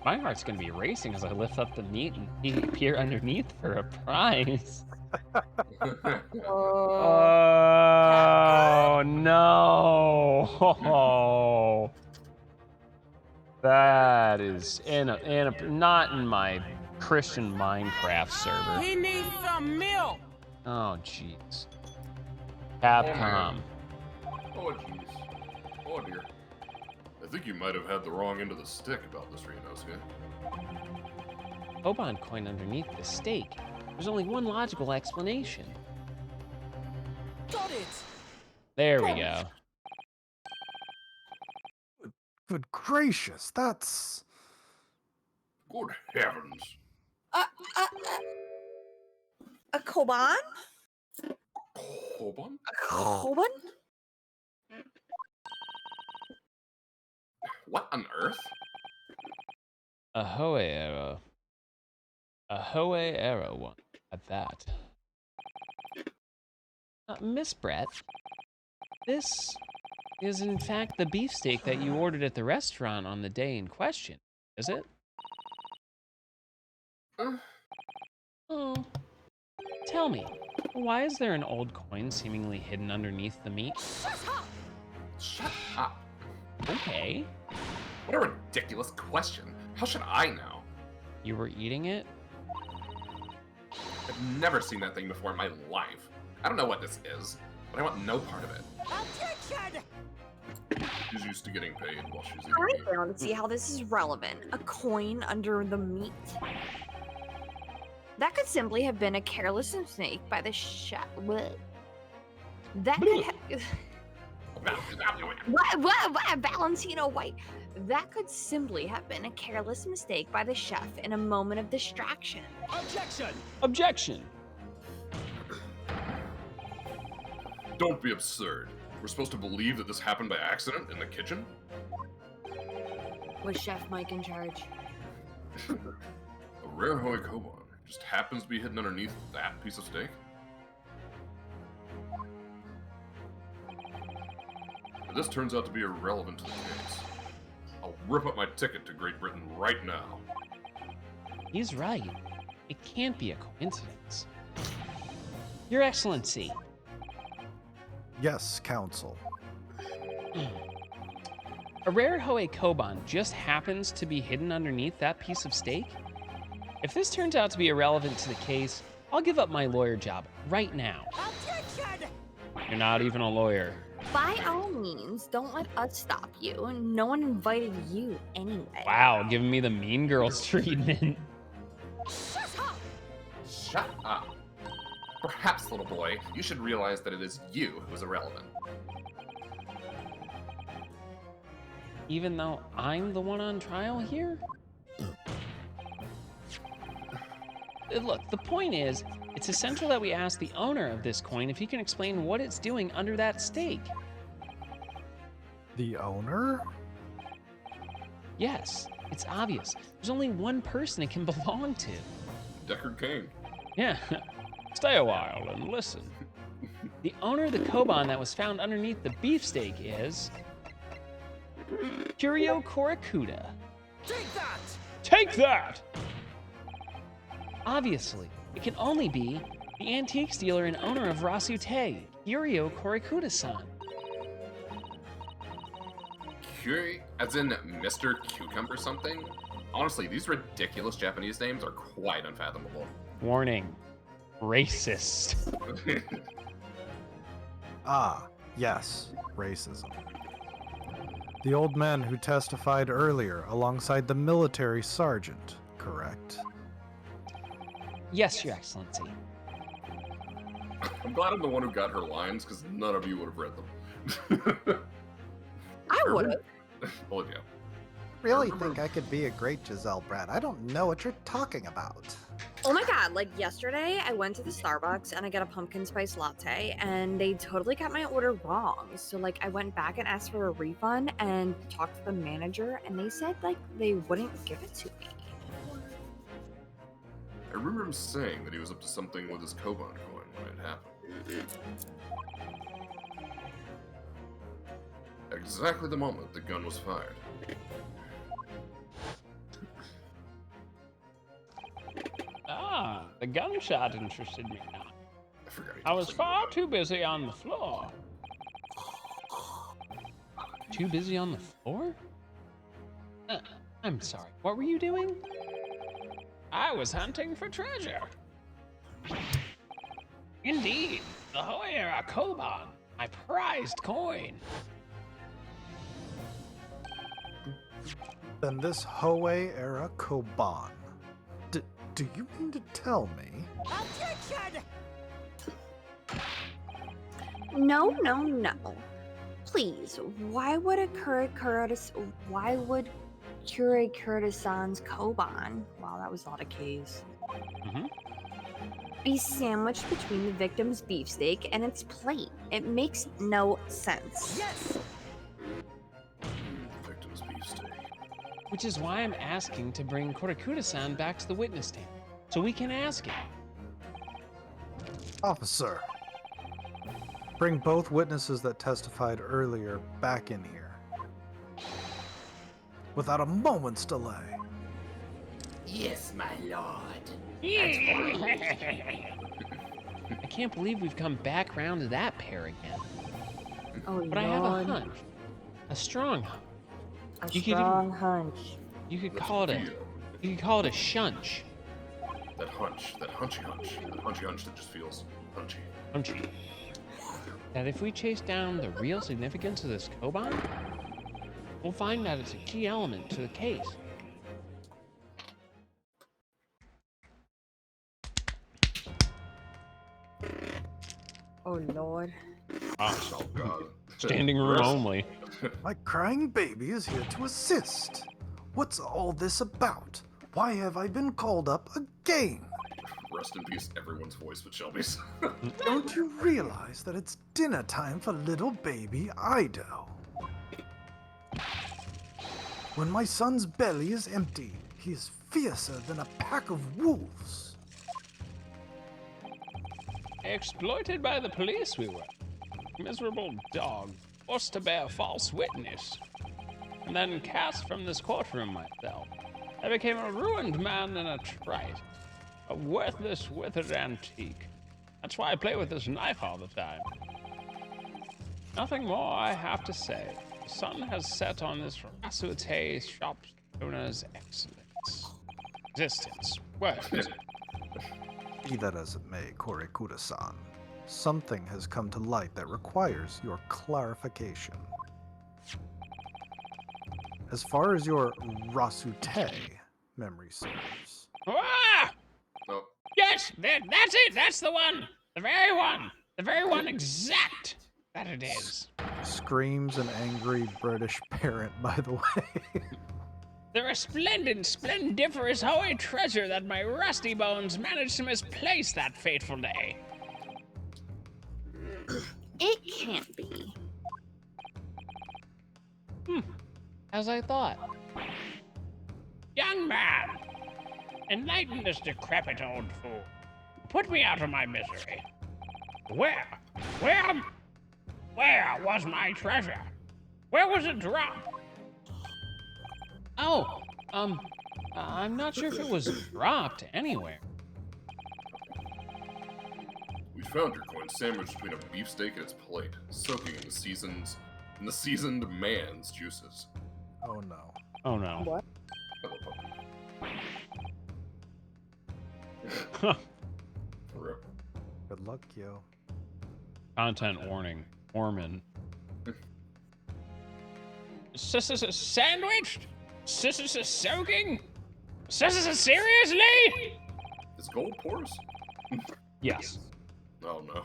My heart's gonna be racing as I lift up the meat and peer underneath for a prize. Oh no! That is not in my Christian Minecraft server. He needs some milk. Oh jeez. Capcom. Oh, jeez. Oh, dear. I think you might have had the wrong end of the stick about this, Ryunosuke. Koban coin underneath the steak. There's only one logical explanation. Got it. There we go. Good gracious, that's... Good heavens. A Koban? Koban? A Koban? What on earth? A Hoey arrow. A Hoey arrow one at that. Miss Brett, this is in fact the beefsteak that you ordered at the restaurant on the day in question, is it? Oh. Tell me, why is there an old coin seemingly hidden underneath the meat? Shut up. Okay. What a ridiculous question. How should I know? You were eating it? I've never seen that thing before in my life. I don't know what this is, but I want no part of it. Objection. She's used to getting paid while she's eating Write meat. down to see how this is relevant. A coin under the meat. That could simply have been a careless mistake by the chef. That could What? Valentino White? That could simply have been a careless mistake by the chef in a moment of distraction. Objection! Objection. Don't be absurd. We're supposed to believe that this happened by accident in the kitchen? Was Chef Mike in charge? A rare Hoy Koban just happens to be hidden underneath that piece of steak? If this turns out to be irrelevant to the case, I'll rip up my ticket to Great Britain right now. He's right. It can't be a coincidence. Your Excellency. Yes, Counsel. A rare Hoei Koban just happens to be hidden underneath that piece of steak? If this turns out to be irrelevant to the case, I'll give up my lawyer job right now. Objection! You're not even a lawyer. By all means, don't let us stop you. No one invited you anyway. Wow, giving me the mean girls treatment. Shut up! Shut up. Perhaps, little boy, you should realize that it is you who is irrelevant. Even though I'm the one on trial here? Look, the point is, it's essential that we ask the owner of this coin if he can explain what it's doing under that steak. The owner? Yes, it's obvious. There's only one person it can belong to. Deckard Cain. Yeah, stay a while and listen. The owner of the Koban that was found underneath the beefsteak is... Curio Korakuda. Take that! Take that! Obviously, it can only be the antiques dealer and owner of Rasute, Curio Korakuda-san. Curie, as in Mr. Cucumber something? Honestly, these ridiculous Japanese names are quite unfathomable. Warning, racist. Ah, yes, racism. The old man who testified earlier alongside the military sergeant, correct? Yes, Your Excellency. I'm glad I'm the one who got her lines, because none of you would have read them. I would have. Well, yeah. Really think I could be a great Giselle Brad. I don't know what you're talking about. Oh my god, like yesterday I went to the Starbucks and I got a pumpkin spice latte and they totally got my order wrong. So like I went back and asked for a refund and talked to the manager and they said like they wouldn't give it to me. I remember him saying that he was up to something with his Koban coin when it happened. At exactly the moment the gun was fired. Ah, the gunshot interested me now. I forgot he I did was something far about too busy on the floor. Too busy on the floor? I'm sorry, what were you doing? I was hunting for treasure. Indeed, the Hoya Koban, my prized coin. Then this Hoei era Koban. Do you mean to tell me? Objection! No. Please, why would Kure Kurdisan's Koban, wow, that was not a case, be sandwiched between the victim's beefsteak and its plate? It makes no sense. Yes! the victim's beefsteak. Which is why I'm asking to bring Korakuda-san back to the witness stand, so we can ask him. Officer, bring both witnesses that testified earlier back in here. Without a moment's delay. Yes, my lord. I can't believe we've come back round to that pair again. Oh, But I have a hunch. A strong hunch. A You could strong hunch. You could That's call it a a feel. you could call it a shunch. That hunch, that hunchy hunch that just feels hunchy. Hunchy. That if we chase down the real significance of this Koban, we'll find that it's a key element to the case. Oh lord. Oh god. Standing room Rest- only. My crying baby is here to assist. What's all this about? Why have I been called up again? Rest in peace, everyone's voice but Shelby's. Don't you realize that it's dinner time for little baby Ido? When my son's belly is empty, he is fiercer than a pack of wolves. Exploited by the police we were. Miserable dog, forced to bear false witness. And then cast from this courtroom myself. I became a ruined man and a trite. A worthless, withered antique. That's why I play with this knife all the time. Nothing more I have to say. The sun has set on this Rasute shop owner's excellence. Existence. Words. Be that as it may, Korekuda-san, something has come to light that requires your clarification. As far as your Rasute memory serves, Ah! Oh, Yes, that's it. That's the one. The very one. The very one exact that it is. screams an angry British parent, by the way. The resplendent, splendiferous Hoey treasure that my rusty bones managed to misplace that fateful day. It can't be. As I thought. Young man, enlighten this decrepit old fool. Put me out of my misery. Where was my treasure? Where was it dropped? Oh, I'm not sure if it was dropped anywhere. we found your coin sandwiched between a beefsteak and its plate, soaking in the seasoned man's juices. Oh no. Oh no. What? Hello, puppy. Huh. For real. Good luck, yo. Content warning. Mormon. Sandwiched? Soaking? Seriously? Is gold porous? Yes. Oh no.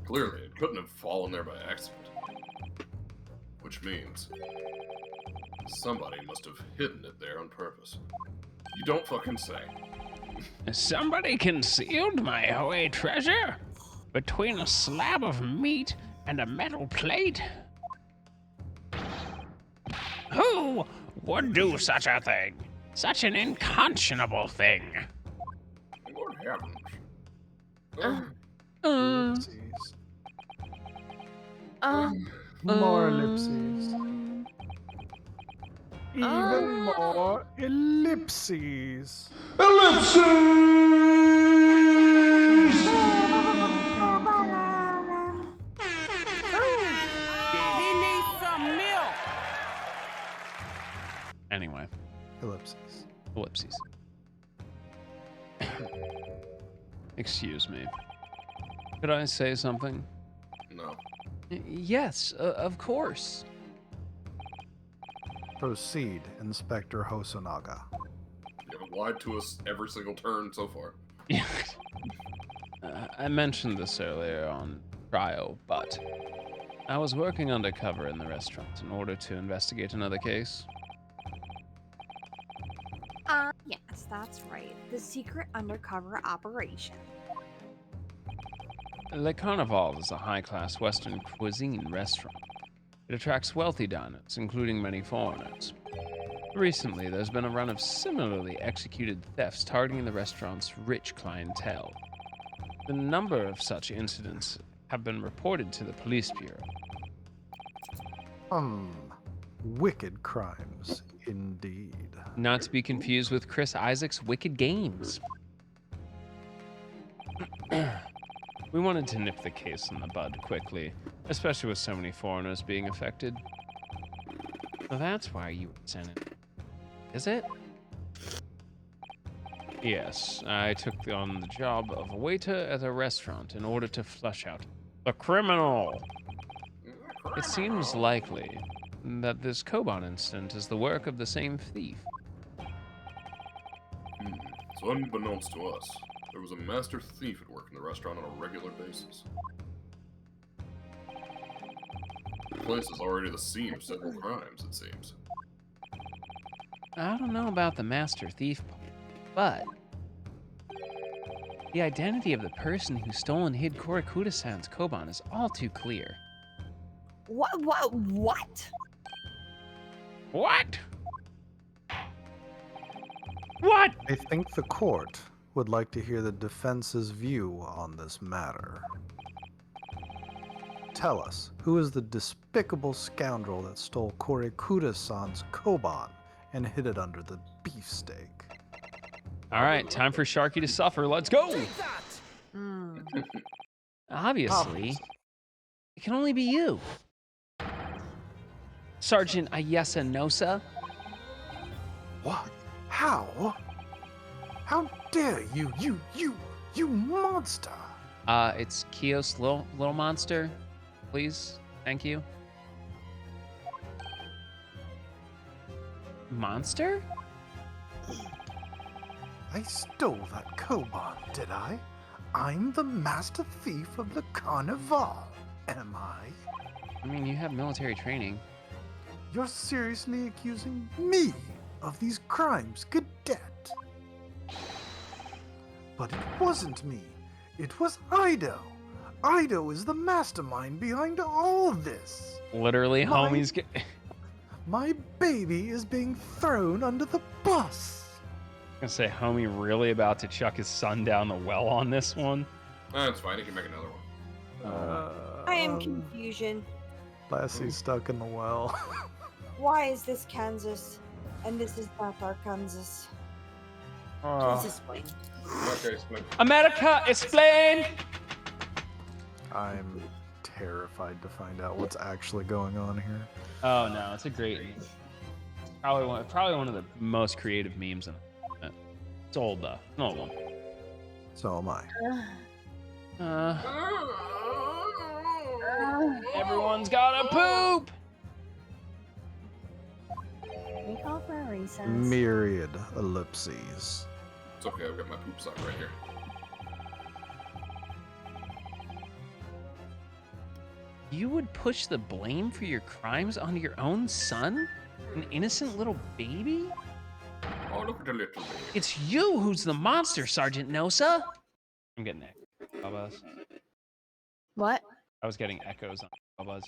Clearly, it couldn't have fallen there by accident. Which means somebody must have hidden it there on purpose. You don't fucking say. Somebody concealed my Hoey treasure between a slab of meat and a metal plate? Who would do such a thing? Such an unconscionable thing. Lord heavens. Ellipses. Um, More ellipses. Even more ellipses. He needs some milk. Anyway, Ellipses. ellipses. Excuse me. Could I say something? No. Yes, of course. Proceed, Inspector Hosonaga. You have lied to us every single turn so far. Yeah. I mentioned this earlier on trial, but I was working undercover in the restaurant in order to investigate another case. yes, that's right. The secret undercover operation. Le Carnival is a high-class Western cuisine restaurant. It attracts wealthy diners, including many foreigners. Recently, there's been a run of similarly executed thefts targeting the restaurant's rich clientele. The number of such incidents have been reported to the police bureau. Wicked crimes, indeed. Not to be confused with Chris Isaac's Wicked Games. We wanted to nip the case in the bud quickly, especially with so many foreigners being affected. So that's why you were sent in. Is it? Yes, I took on the job of a waiter at a restaurant in order to flush out the criminal. It seems likely that this Koban incident is the work of the same thief. So unbeknownst to us, there was a master thief at work in the restaurant on a regular basis. The place is already the scene of several crimes, it seems. I don't know about the master thief, but the identity of the person who stole and hid Korakuda-san's Koban is all too clear. What? What? What? I think the court would like to hear the defense's view on this matter. Tell us, who is the despicable scoundrel that stole Korakuda-san's Koban and hid it under the beefsteak? All right, time for Sharky to suffer. Let's go. Take that! Hmm. Obviously, it can only be you. Sergeant Ayesa Nosa. What? How? How dare you, you monster! It's Kios Little Monster. Please, thank you. Monster? I stole that Koban, did I? I'm the master thief of the Carnival, am I? I mean, you have military training. You're seriously accusing me of these crimes, cadet? But it wasn't me. It was Ido. Ido is the mastermind behind all this. Literally, My- homies. My baby is being thrown under the bus. Gonna say, homie, really about to chuck his son down the well on this one? That's fine, he can make another one. I am confusion. Lassie's stuck in the well. Why is this Kansas and this is not Arkansas? Please explain. Okay, explain. America, explain! I'm terrified to find out what's actually going on here. Oh no, it's a great. Probably one of the most creative memes in it. It's old though, an old one. So am I. Everyone's gotta poop. We call for a recess. Myriad ellipses. It's okay, I've got my poop sock right here. You would push the blame for your crimes onto your own son, an innocent little baby? Oh, look at the little baby. It's you who's the monster, Sergeant Nosa. I'm getting echoes. What? I was getting echoes on Buzz.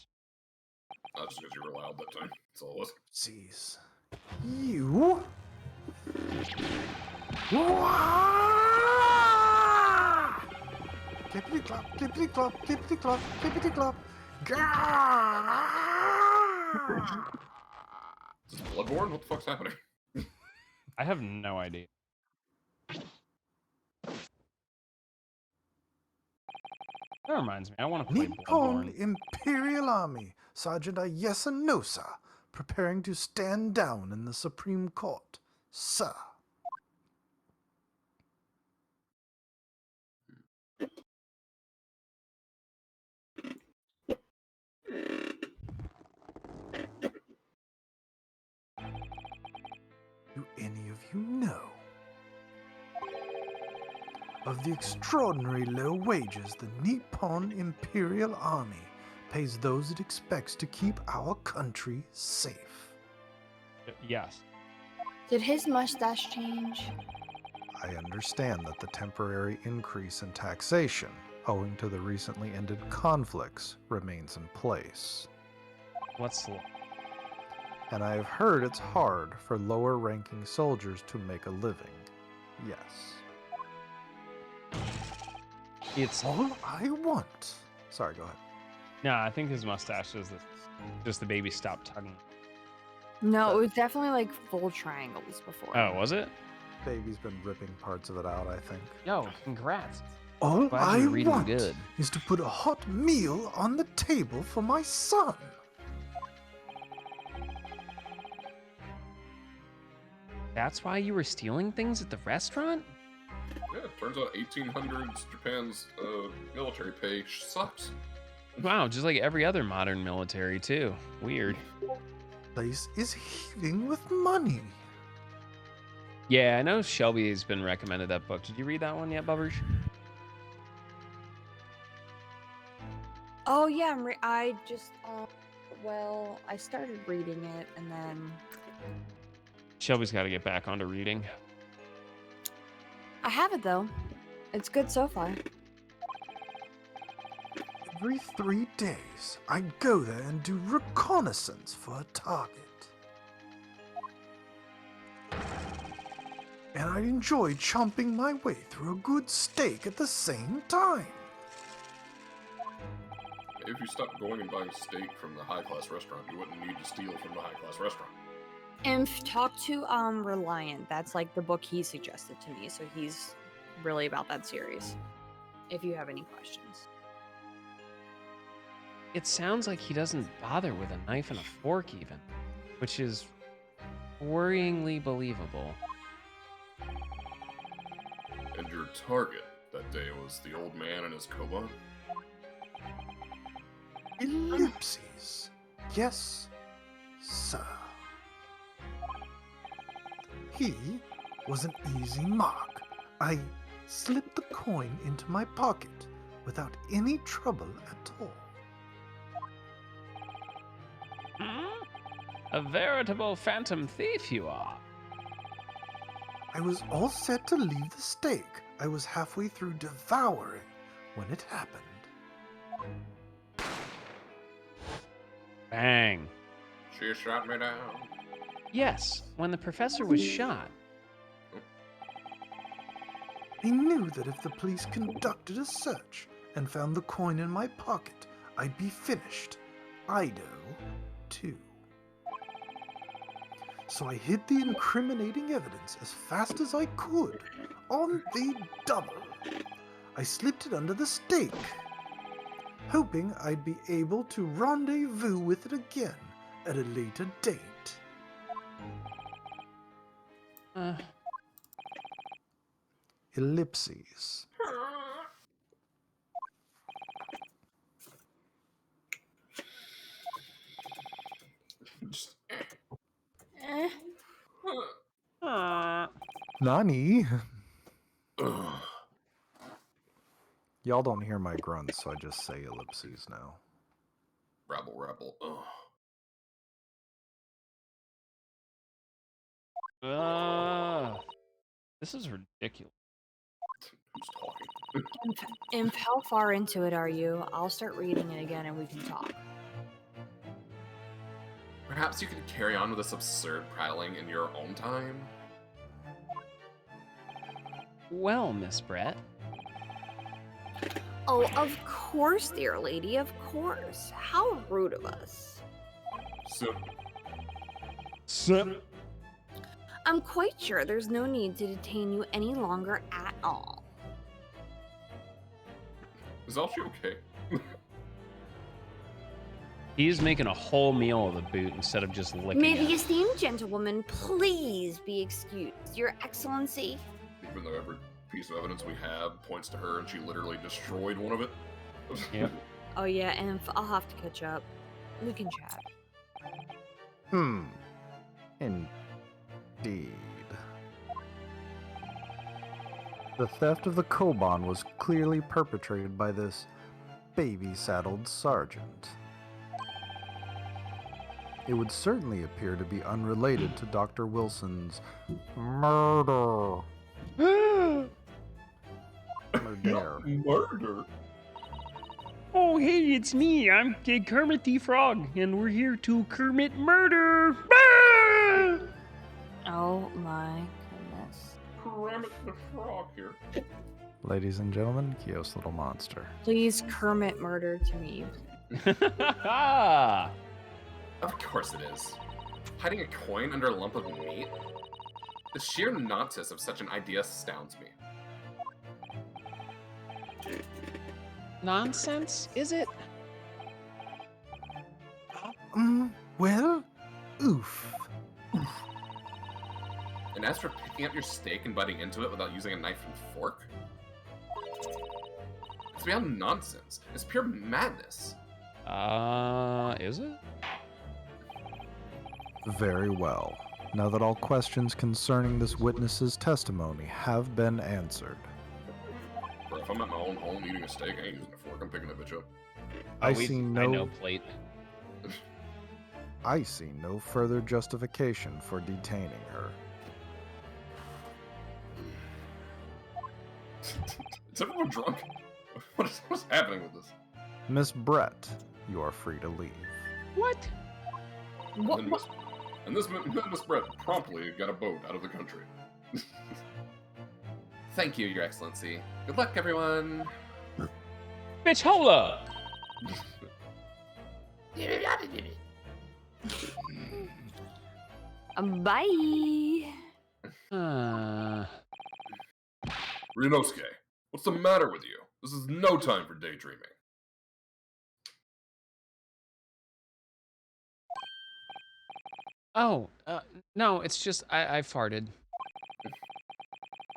That's just because you were loud that time. That's all it was. Jeez. You? Clippity clop, clippity clop, clippity clop, clippity clop. Gah! Is this Bloodborne? What the fuck's happening? I have no idea. That reminds me, I want to play Nippon Bloodborne. Imperial Army, Sergeant Ayesa Nosa, preparing to stand down in the Supreme Court, sir. Do any of you know of the extraordinary low wages the Nippon Imperial Army pays those it expects to keep our country safe? Yes. Did his mustache change? I understand that the temporary increase in taxation, owing to the recently ended conflicts, remains in place. Let's look. And I have heard it's hard for lower-ranking soldiers to make a living. Yes. It's All I want... Sorry, go ahead. no. I think his mustache is just the baby stopped tugging. No, it was definitely like full triangles before. Oh, was it? Baby's been ripping parts of it out, I think. Yo, congrats. All Glad I you're reading want good. is to put a hot meal on the table for my son. That's why you were stealing things at the restaurant? Yeah, turns out 1800s Japan's military pay sucks. Wow, just like every other modern military too. Weird. Place is heaving with money. Yeah, I know Shelby's been recommended that book. Did you read that one yet, Bubbers? Oh yeah, I just well, I started reading it and then Shelby's got to get back onto reading. I have it though. It's good so far. Every 3 days, I go there and do reconnaissance for a target. And I enjoy chomping my way through a good steak at the same time. If you stopped going and buying steak from the high-class restaurant, you wouldn't need to steal from the high-class restaurant. Inf, talk to Reliant. That's like the book he suggested to me, so he's really about that series. If you have any questions. It sounds like he doesn't bother with a knife and a fork even, which is worryingly believable. And your target that day was the old man and his koban? Ellipses. Yes, sir. He was an easy mark. I slipped the coin into my pocket without any trouble at all. A veritable phantom thief you are. I was all set to leave the steak. I was halfway through devouring when it happened. Bang. She shot me down. Yes, when the professor was shot. I knew that if the police conducted a search and found the coin in my pocket, I'd be finished. Ido, too. So I hid the incriminating evidence as fast as I could, on the double. I slipped it under the steak, hoping I'd be able to rendezvous with it again at a later date. Ellipses. Just, Nani? ugh. Y'all don't hear my grunts, so I just say ellipses now. Rabble, rabble. This is ridiculous. Who's talking? Inf, how far into it are you? I'll start reading it again and we can talk. Perhaps you could carry on with this absurd prattling in your own time? Well, Miss Brett. Oh, of course, dear lady, of course. How rude of us. So, I'm quite sure there's no need to detain you any longer at all. is Alfie okay? He's making a whole meal of the boot instead of just licking May the it. esteemed gentlewoman please be excused, Your Excellency. Even though every piece of evidence we have points to her and she literally destroyed one of it? Yep. Oh yeah, Inf, I'll have to catch up. We can chat. Indeed. The theft of the koban was clearly perpetrated by this baby-saddled sergeant. It would certainly appear to be unrelated to Dr. Wilson's murder. Murder. Murder? Oh, hey, it's me. I'm Kermit the Frog, and we're here to Kermit murder. Oh my goodness. Kermit the Frog here. Ladies and gentlemen, Kios Little Monster. Please Kermit murder to me. Of course it is. Hiding a coin under a lump of meat? The sheer nonsense of such an idea astounds me. Nonsense, is it? Well, oof. And as for picking up your steak and biting into it without using a knife and fork? It's beyond nonsense. It's pure madness. Is it? Very well. Now that all questions concerning this witness's testimony have been answered, Bro, if I'm at my own home eating a steak, I ain't using a fork. I'm picking a bitch up. I I see know no plate. I see no further justification for detaining her. Is everyone drunk? What's happening with this? Miss Brett, you are free to leave. What? And this Miss Brett promptly got a boat out of the country. Thank you, Your Excellency. Good luck, everyone. Bitch, hold up! Bye. Ryunosuke, what's the matter with you? This is no time for daydreaming. Oh, no, it's just I farted.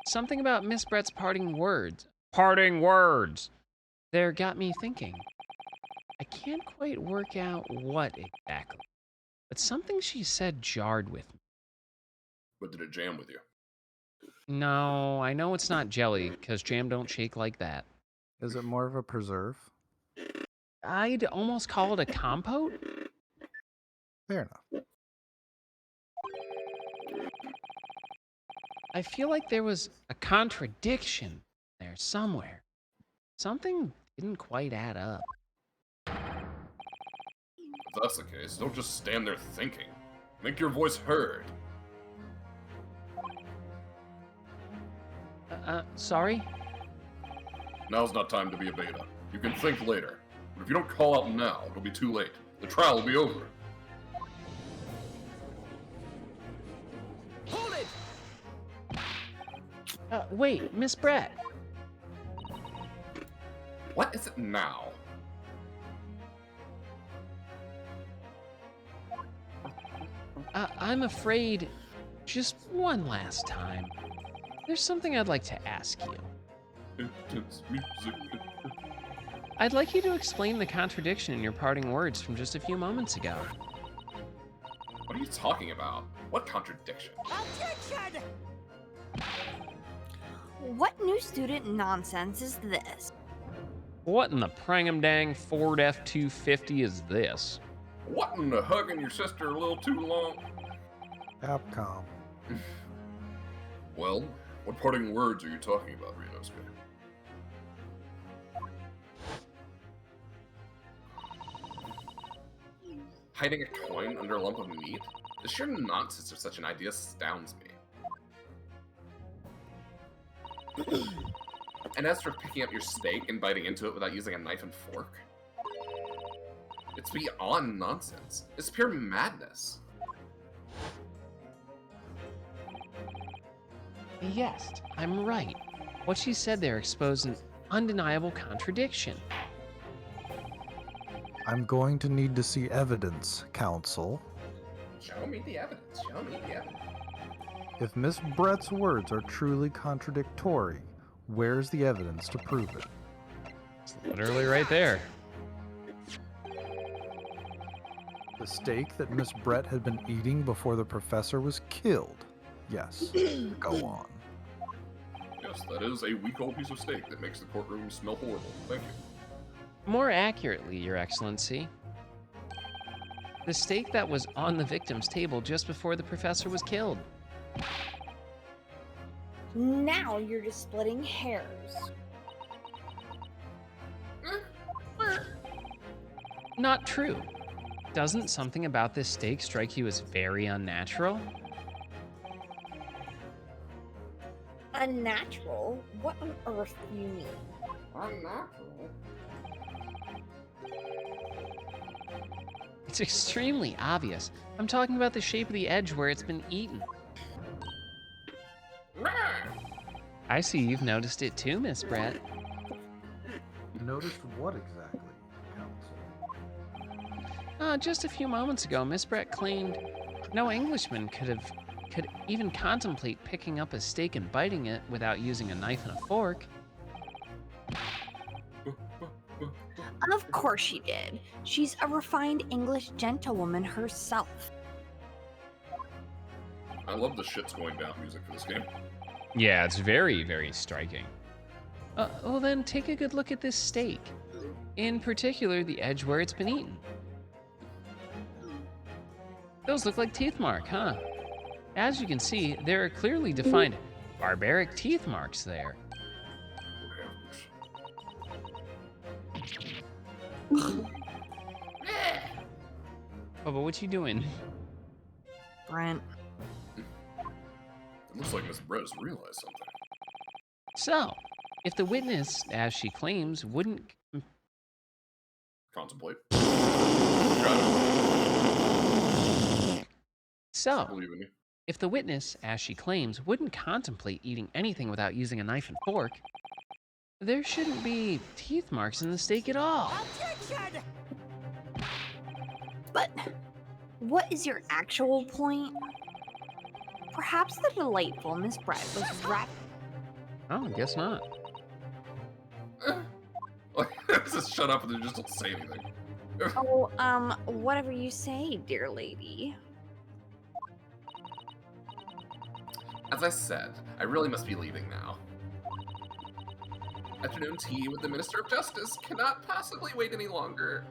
Something about Miss Brett's parting words. Parting words! There got me thinking. I can't quite work out what exactly, but something she said jarred with me. But did it jam with you? No, I know it's not jelly, because jam don't shake like that. Is it more of a preserve? I'd almost call it a compote? Fair enough. I feel like there was a contradiction there somewhere. Something didn't quite add up. If that's the case, don't just stand there thinking. Make your voice heard. Sorry? Now's not time to be a beta. You can think later. But if you don't call out now, it'll be too late. The trial will be over. Hold it! Wait, Miss Brett. What is it now? I'm afraid, just one last time, there's something I'd like to ask you. Intense music. I'd like you to explain the contradiction in your parting words from just a few moments ago. What are you talking about? What contradiction? Objection! What new student nonsense is this? What in the prangam-dang Ford F-250 is this? What in the hugging your sister a little too long? Capcom. Well, what parting words are you talking about, Ryunosuke? Hiding a coin under a lump of meat? The sheer nonsense of such an idea astounds me. And as for picking up your steak and biting into it without using a knife and fork? It's beyond nonsense. It's pure madness. Yes, I'm right. What she said there exposed an undeniable contradiction. I'm going to need to see evidence, Counsel. Show me the evidence. Show me the evidence. If Miss Brett's words are truly contradictory, where's the evidence to prove it? It's literally right there. The steak that Miss Brett had been eating before the professor was killed. Yes, go on. Yes, that is a week-old piece of steak that makes the courtroom smell horrible. Thank you. More accurately, Your Excellency, the steak that was on the victim's table just before the professor was killed. Now you're just splitting hairs. Not true. Doesn't something about this steak strike you as very unnatural? Unnatural? What on earth do you mean? Unnatural? It's extremely obvious. I'm talking about the shape of the edge where it's been eaten. I see you've noticed it too, Miss Brett. Noticed what exactly, Counsel? Just a few moments ago, Miss Brett claimed no Englishman could even contemplate picking up a steak and biting it without using a knife and a fork. Of course she did. She's a refined English gentlewoman herself. I love the shit's going down music for this game. Yeah, it's very, very striking. Well then, take a good look at this steak. In particular, the edge where it's been eaten. Those look like teeth mark, huh? As you can see, there are clearly defined barbaric teeth marks there. Oh, but what you doing? Brent. It looks like Miss Brett has realized something. So, if the witness, as she claims, wouldn't... Contemplate. Got it. So, Believe in you. if the witness, as she claims, wouldn't contemplate eating anything without using a knife and fork, there shouldn't be teeth marks in the steak at all. Objection! But what is your actual point? Perhaps the delightful Miss Brett was wrapped. Oh, I guess not. Just shut up and then just don't say anything. Oh, whatever you say, dear lady. As I said, I really must be leaving now. Afternoon tea with the Minister of Justice cannot possibly wait any longer.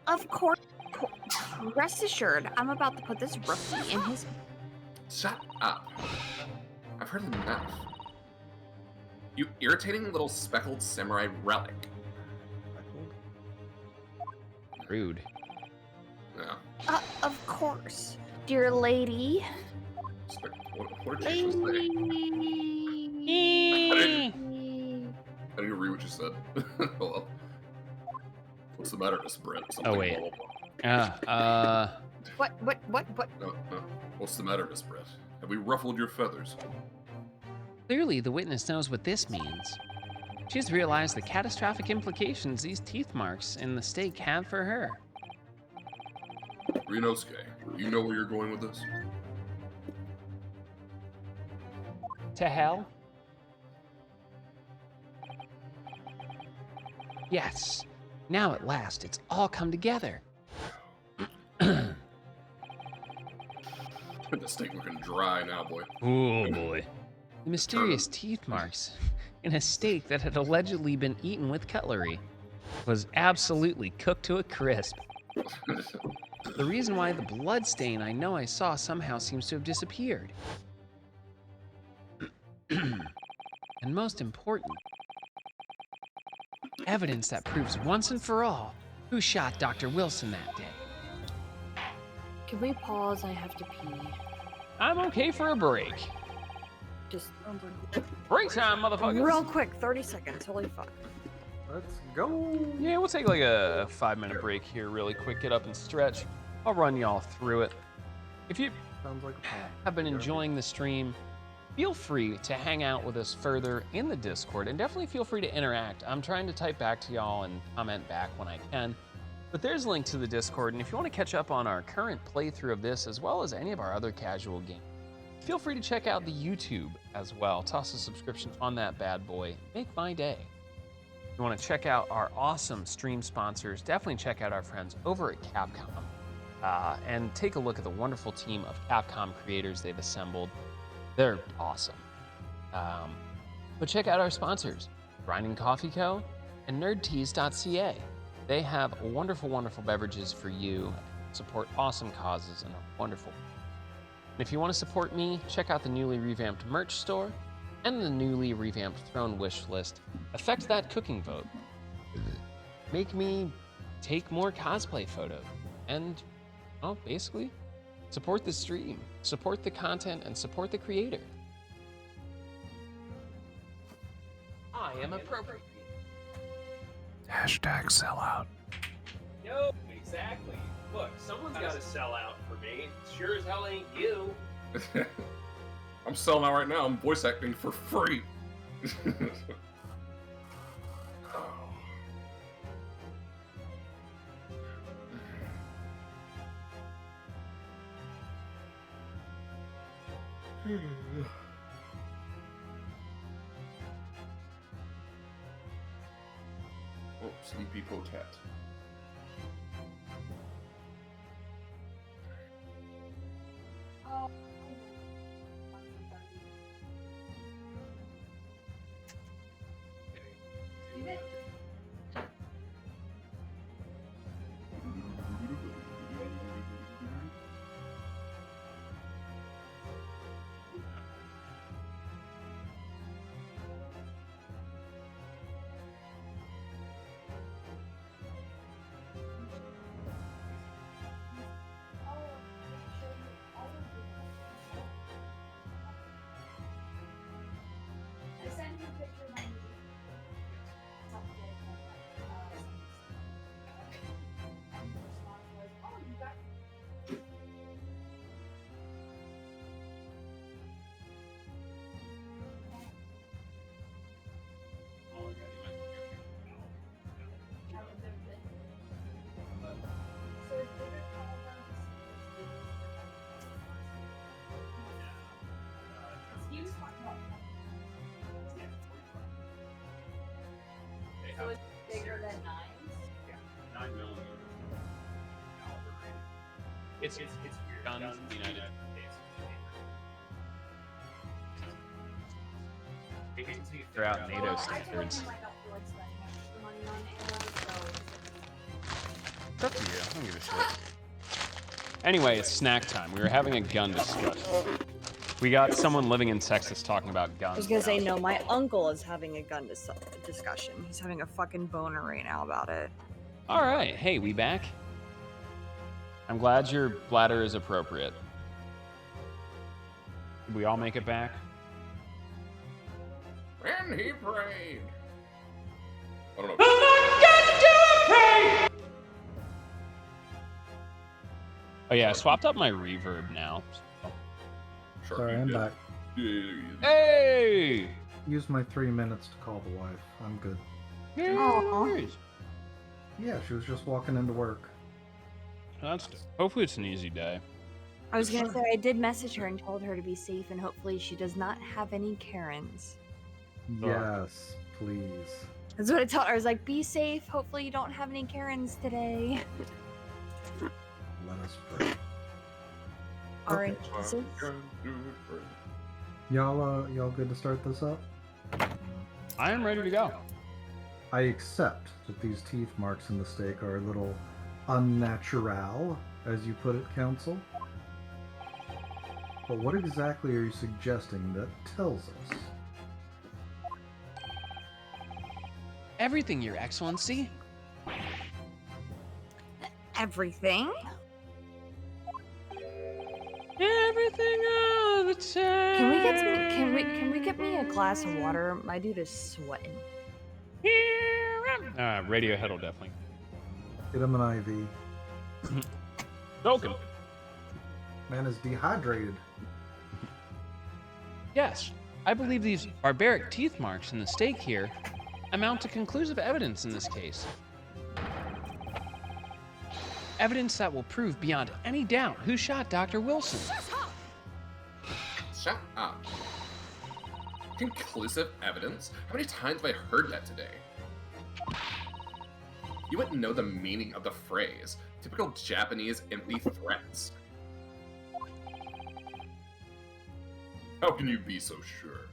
Of course. Rest assured, I'm about to put this rookie in his. Shut up. I've heard enough. You irritating little speckled samurai relic. Rude. Yeah. Of course, dear lady. What did you just say? How do you read what you said? Well, what's the matter, Miss Brett? Something wait. blah, blah, blah. What? No. What's the matter, Miss Brett? Have we ruffled your feathers? Clearly, the witness knows what this means. She's realized the catastrophic implications these teeth marks in the steak have for her. Rinosuke, you know where you're going with this? To hell? Yes. Now at last, it's all come together. The steak looking dry now, boy. Oh boy. The mysterious teeth marks in a steak that had allegedly been eaten with cutlery was absolutely cooked to a crisp. The reason why the blood stain I know I saw somehow seems to have disappeared. And most important, evidence that proves once and for all who shot Dr. Wilson that day. Can we pause? I have to pee. I'm okay for a break. Just Break time, motherfuckers. real quick, 30 seconds. Holy fuck. Let's go. Yeah, we'll take like a 5-minute break here really quick, get up and stretch. I'll run y'all through it. If you Sounds like a plan. have been enjoying the stream, feel free to hang out with us further in the Discord, and definitely feel free to interact. I'm trying to type back to y'all and comment back when I can. But there's a link to the Discord, and if you want to catch up on our current playthrough of this, as well as any of our other casual games, feel free to check out the YouTube as well. Toss a subscription on that bad boy. Make my day. If you want to check out our awesome stream sponsors, definitely check out our friends over at Capcom. And take a look at the wonderful team of Capcom creators they've assembled. They're awesome. But check out our sponsors, Grinding Coffee Co. and NerdTeas.ca. They have wonderful, wonderful beverages for you, support awesome causes, and are wonderful. And if you want to support me, check out the newly revamped merch store and the newly revamped Throne wish list. Affect that cooking vote. Make me take more cosplay photos. And, well, basically, support the stream, support the content, and support the creator. I am appropriate. Hashtag sellout. Yo, exactly. Look, someone's got to sell out for me. Sure as hell ain't you. I'm selling out right now. I'm voice acting for free. Oh, sleepy potat. So it's bigger than 9s? Yeah, 9 millimeter caliber rating. It's guns in the United States. Throughout NATO standards. It's up to you. I don't give a shit. Anyway, it's snack time. We were having a gun discussion. We got someone living in Texas talking about guns. I was gonna say, no, my uncle is having a gun discussion. He's having a fucking boner right now about it. All right. Hey, we back? I'm glad your bladder is appropriate. Did we all make it back? When he prayed. I don't know. Oh yeah, I swapped up my reverb now. Sure, Sorry, I'm back. Hey! Use my 3 minutes to call the wife. I'm good. Aw. Yeah, she was just walking into work. Hopefully it's an easy day. I was gonna say, I did message her and told her to be safe, and hopefully she does not have any Karens. Yes, please. That's what I told her. I was like, be safe. Hopefully you don't have any Karens today. Let us pray. Alright, Jesus. Y'all good to start this up? I am ready to go. I accept that these teeth marks in the steak are a little unnatural, as you put it, Counsel. But what exactly are you suggesting that tells us? Everything, Your Excellency. Everything? Everything all the time. Can we get me a glass of water? My dude is sweating. Radiohead will definitely. Get him an IV. Welcome. Man is dehydrated. Yes, I believe these barbaric teeth marks in the steak here amount to conclusive evidence in this case. Evidence that will prove beyond any doubt who shot Dr. Wilson. Shut up. Conclusive evidence? How many times have I heard that today? You wouldn't know the meaning of the phrase. Typical Japanese empty threats. How can you be so sure?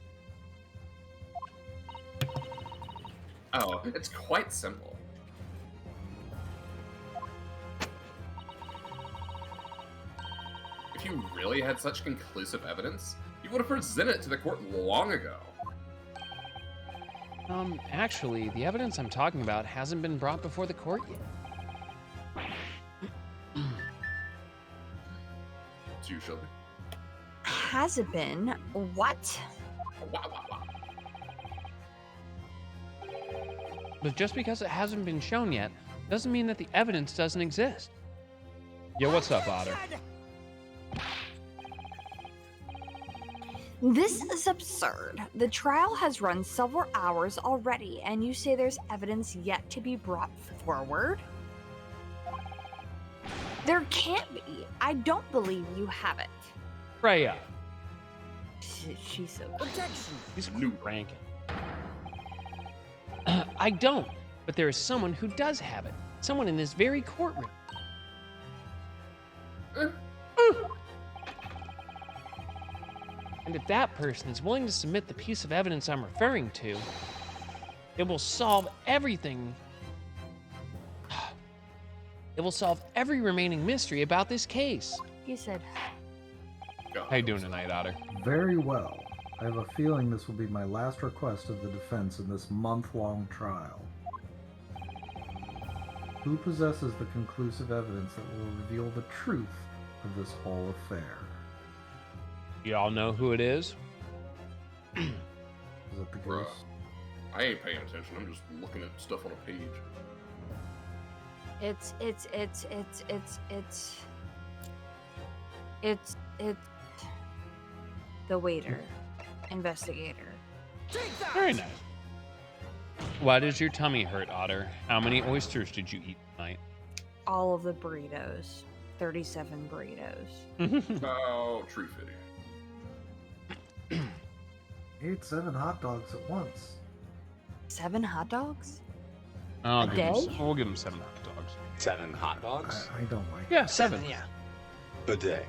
Oh, it's quite simple. If you really had such conclusive evidence, you would have presented it to the court long ago. Actually, the evidence I'm talking about hasn't been brought before the court yet. It's you, Shelby. Has it been? What? Wow, wow, wow. But just because it hasn't been shown yet, doesn't mean that the evidence doesn't exist. Yo, what's up, Otter? This is absurd. The trial has run several hours already, and you say there's evidence yet to be brought forward? There can't be. I don't believe you have it. Freya. She's so Objection. He's ranking. I don't, but there is someone who does have it. Someone in this very courtroom. And if that person is willing to submit the piece of evidence I'm referring to, it will solve everything. It will solve every remaining mystery about this case. He said, God, How you doing tonight, Otter? Very well. I have a feeling this will be my last request of the defense in this month-long trial. Who possesses the conclusive evidence that will reveal the truth of this whole affair? You all know who it is? Is it the Bruh. ghost? I ain't paying attention. I'm just looking at stuff on a page. it's the waiter, investigator. Take that. Very nice. Why does your tummy hurt, Otter? How many oysters did you eat tonight? All of the burritos. 37 burritos. Oh, tree fitty. ate 7 hot dogs at once. 7 hot dogs? I'll A give him day? we'll give him 7 hot dogs. 7 hot dogs? I don't like Yeah, 7. Yeah. A day.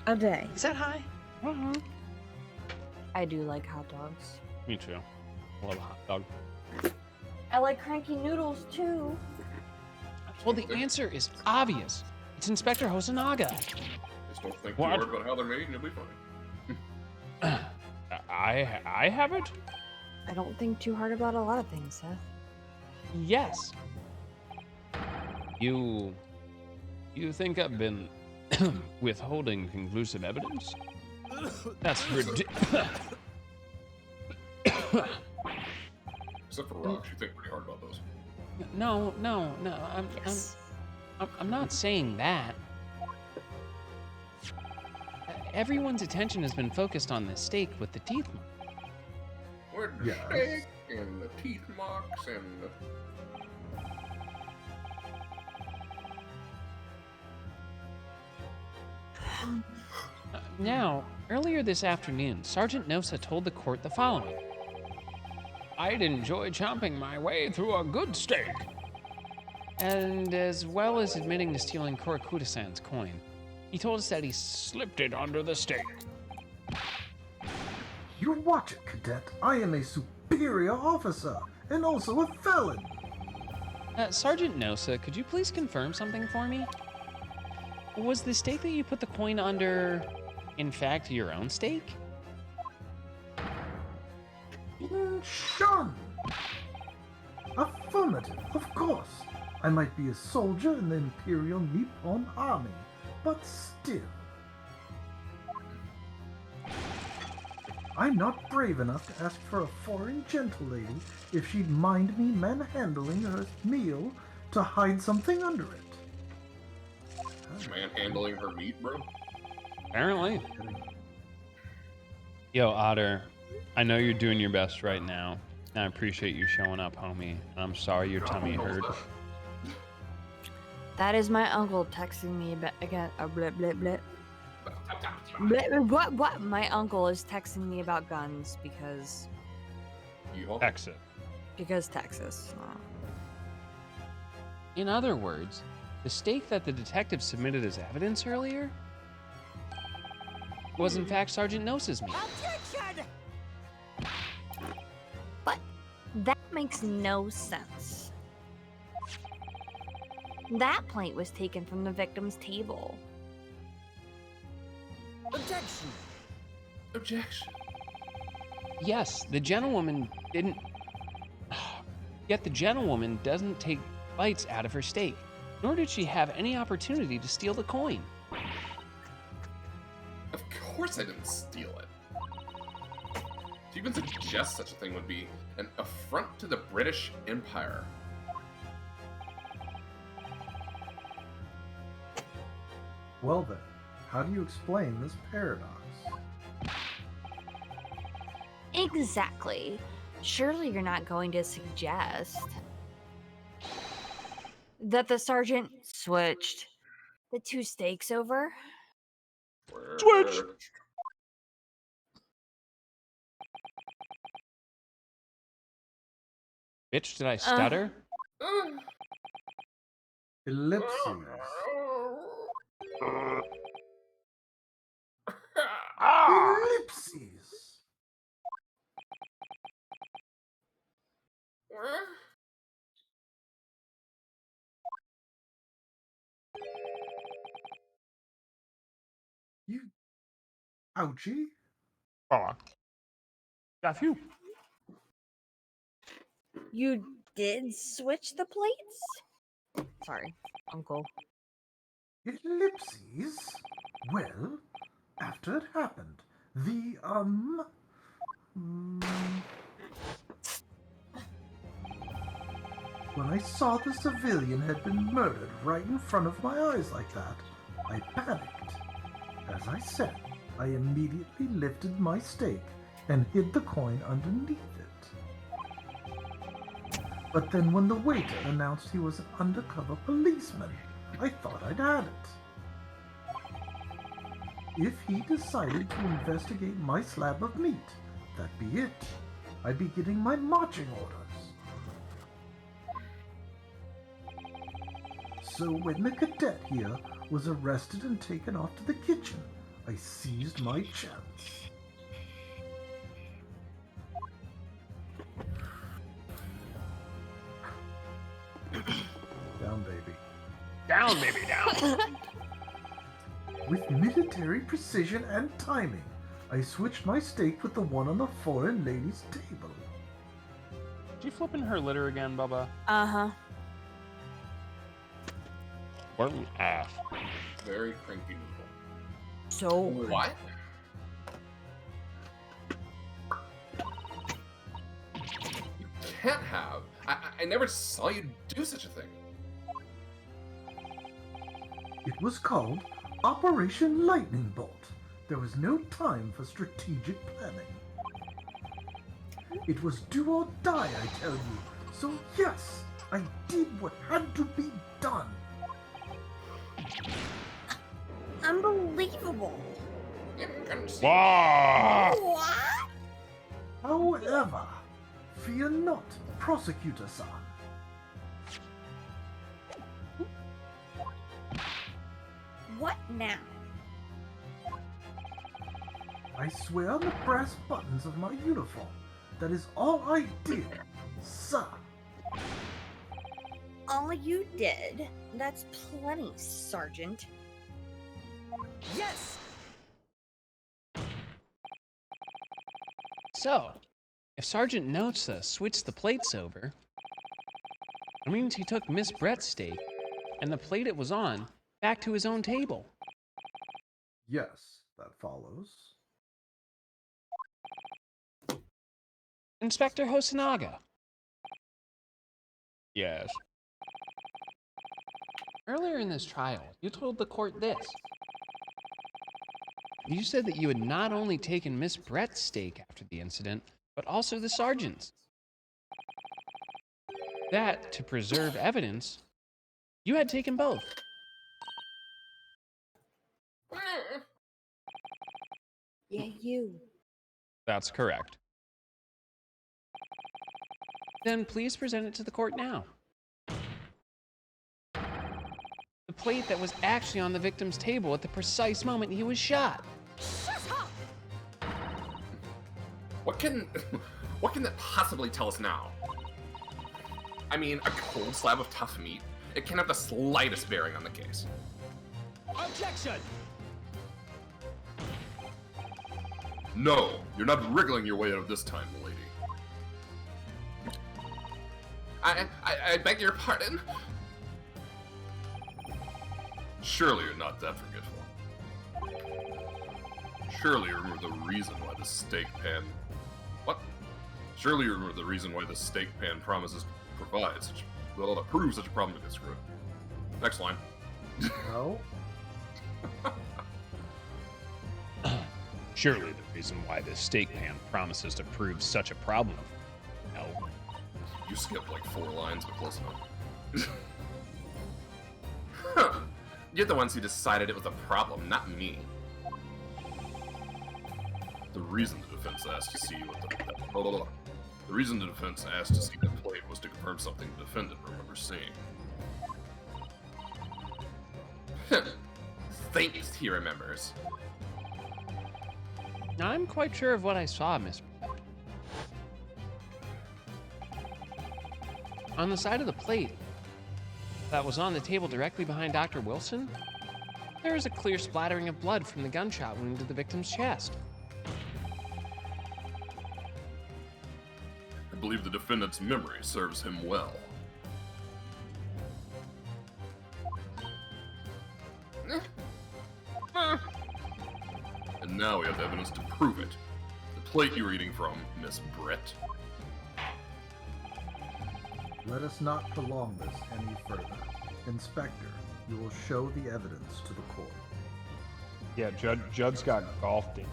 A day. Is that high? I do like hot dogs. Me too. Love a hot dog. I like cranky noodles too. Well, the answer is obvious. It's Inspector Hosonaga. Just don't think What? too hard about how they're made and you'll be fine. I have it? I don't think too hard about a lot of things, Seth. Yes. You think I've been withholding conclusive evidence? That's ridiculous. Except for rocks, you think pretty hard about those. No. Yes. I'm not saying that. Everyone's attention has been focused on the stake with the teeth mark. Where the Yes. steak and the teeth marks and the... Now, earlier this afternoon, Sergeant Nosa told the court the following. I'd enjoy chomping my way through a good steak. And as well as admitting to stealing Korakuda-san's coin, he told us that he slipped it under the steak. You watch it, Cadet. I am a superior officer and also a felon. Sergeant Nosa, could you please confirm something for me? Was the stake that you put the coin under, in fact, your own stake? Shun! Affirmative, of course. I might be a soldier in the Imperial Nippon Army, but still. I'm not brave enough to ask for a foreign gentle lady if she'd mind me manhandling her meal to hide something under it. Manhandling her meat, bro? Apparently. Yo, Otter, I know you're doing your best right now. And I appreciate you showing up, homie. And I'm sorry your tummy hurt. That is my uncle texting me about again. Blip blip blip. What? My uncle is texting me about guns because You Exit. Texas. In other words, the stake that the detective submitted as evidence earlier was in fact Sergeant Nosa's meat. But that makes no sense. That plate was taken from the victim's table. Objection. Objection. Yes, the gentlewoman didn't. Yet the gentlewoman doesn't take bites out of her steak, nor did she have any opportunity to steal the coin. Of course I didn't steal it. To even suggest such a thing would be an affront to the British Empire. Well then, how do you explain this paradox? Exactly. Surely you're not going to suggest that the sergeant switched the 2 steaks over? Switch! Bitch, did I stutter? Ellipses. Ellipses. You... Ouchie? Oh. Got you. You did switch the plates? Sorry, uncle. Ellipses? Well, after it happened, the, when I saw the civilian had been murdered right in front of my eyes like that, I panicked. As I said, I immediately lifted my stake and hid the coin underneath it. But then when the waiter announced he was an undercover policeman, I thought I'd had it. If he decided to investigate my slab of meat, that be it. I be getting my marching orders. So when the cadet here was arrested and taken off to the kitchen, I seized my chance. Down, baby. Down, baby, down. With military precision and timing, I switched my stake with the one on the foreign lady's table. Did you flip in her litter again, Bubba? Uh-huh. Or off. Very cranky noodle. So What? You can't have. I never saw you do such a thing. It was called Operation Lightning Bolt. There was no time for strategic planning. It was do or die, I tell you. So yes, I did what had to be done. unbelievable. Wow. What? However, fear not, Prosecutor-san. What now? I swear on the brass buttons of my uniform, that is all I did, sir. All you did. That's plenty, Sergeant. Yes! So, if Sergeant Nocha switched the plates over, it means he took Miss Brett's steak and the plate it was on back to his own table. Yes, that follows. Inspector Hosonaga. Yes. Earlier in this trial, you told the court this. You said that you had not only taken Miss Brett's steak after the incident, but also the sergeant's. That, to preserve evidence, you had taken both. Yeah, you. That's correct. Then please present it to the court now. The plate that was actually on the victim's table at the precise moment he was shot. What can that possibly tell us now? I mean, a cold slab of tough meat? It can't have the slightest bearing on the case. Objection! No, you're not wriggling your way out of this time, milady. I beg your pardon? Surely you're not that forgetful. Surely you remember the reason why the steak pan... What? Surely you remember the reason why the steak pan promises to provide such... Well, to prove such a problem to get screwed. Next line. No? Surely the reason why the steak pan promises to prove such a problem. No. You skipped like 4 lines, but close enough. Huh. You're the ones who decided it was a problem, not me. The reason the defense asked to see what the reason the defense asked to see the plate was to confirm something the defendant remembers seeing. Thanks, he remembers. I'm quite sure of what I saw, Miss Brett. On the side of the plate that was on the table directly behind Dr. Wilson, there is a clear splattering of blood from the gunshot wound to the victim's chest. I believe the defendant's memory serves him well. And now we have evidence to prove it. The plate you were eating from, Miss Brett. Let us not prolong this any further. Inspector, you will show the evidence to the court. Yeah, Judd's got golf day.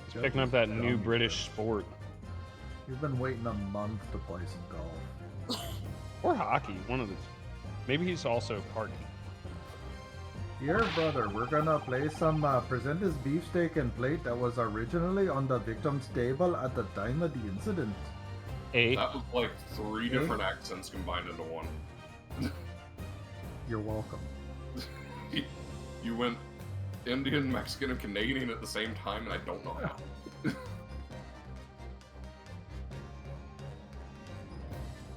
He's picking up that new British sport. You've been waiting a month to play some golf. Or hockey, one of the two. Maybe he's also karting. Here, brother, we're gonna play some, present this beefsteak and plate that was originally on the victim's table at the time of the incident. That was like 3 different accents combined into one. You're welcome. You went Indian, Mexican, and Canadian at the same time, and I don't know how.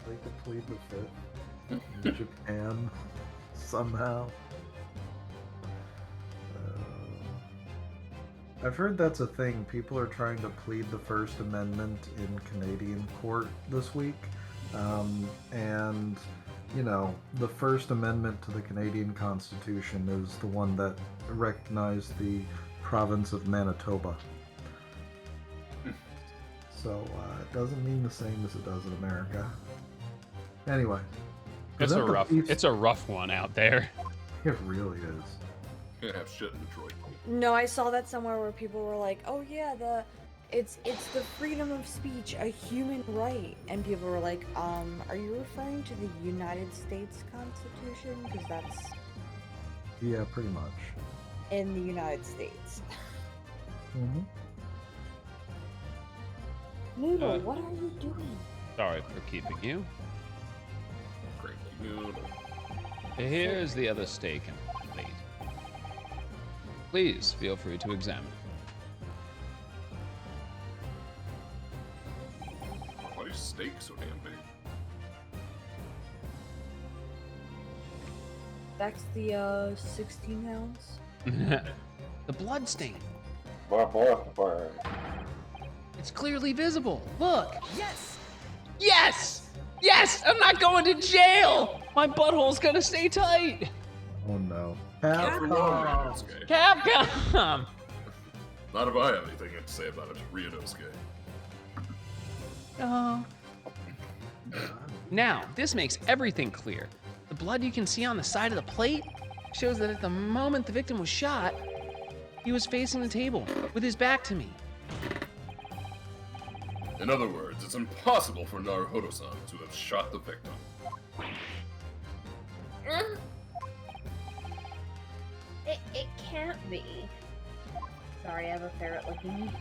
They could plead the fifth in Japan somehow. I've heard that's a thing. People are trying to plead the First Amendment in Canadian court this week. And, you know, the First Amendment to the Canadian Constitution is the one that recognized the province of Manitoba. So it doesn't mean the same as it does in America. Anyway. It's a rough one out there. It really is. Can't have shit in Detroit. No, I saw that somewhere where people were like, "Oh yeah, it's the freedom of speech, a human right," and people were like, "Are you referring to the United States Constitution? Because that's Yeah, pretty much. in the United States." Mm-hmm. Noodle, what are you doing? Sorry for keeping you. Great noodle. Here's the other steak and plate. Please feel free to examine. Why is steak so damn big? That's the 16 ounce. The blood stain. It's clearly visible. Look. Yes! Yes! Yes! I'm not going to jail! My butthole's gonna stay tight! Oh no. Rionosuke. Capcom! Not if I have anything to say about it. Rionosuke. Oh. Now, this makes everything clear. The blood you can see on the side of the plate shows that at the moment the victim was shot, he was facing the table with his back to me. In other words, it's impossible for Naruhodo-san to have shot the victim. It can't be. Sorry, I have a ferret looking.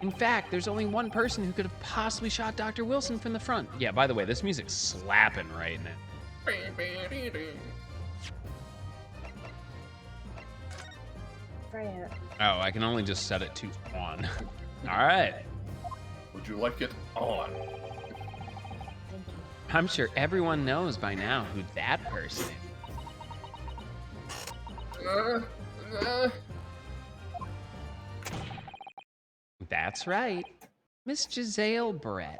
In fact, there's only one person who could have possibly shot Dr. Wilson from the front. Yeah, by the way, this music's slapping right now. Freya. Oh, I can only just set it to on. All right. Would you like it on? Thank you. I'm sure everyone knows by now who that person is. That's right. Miss Giselle Brett.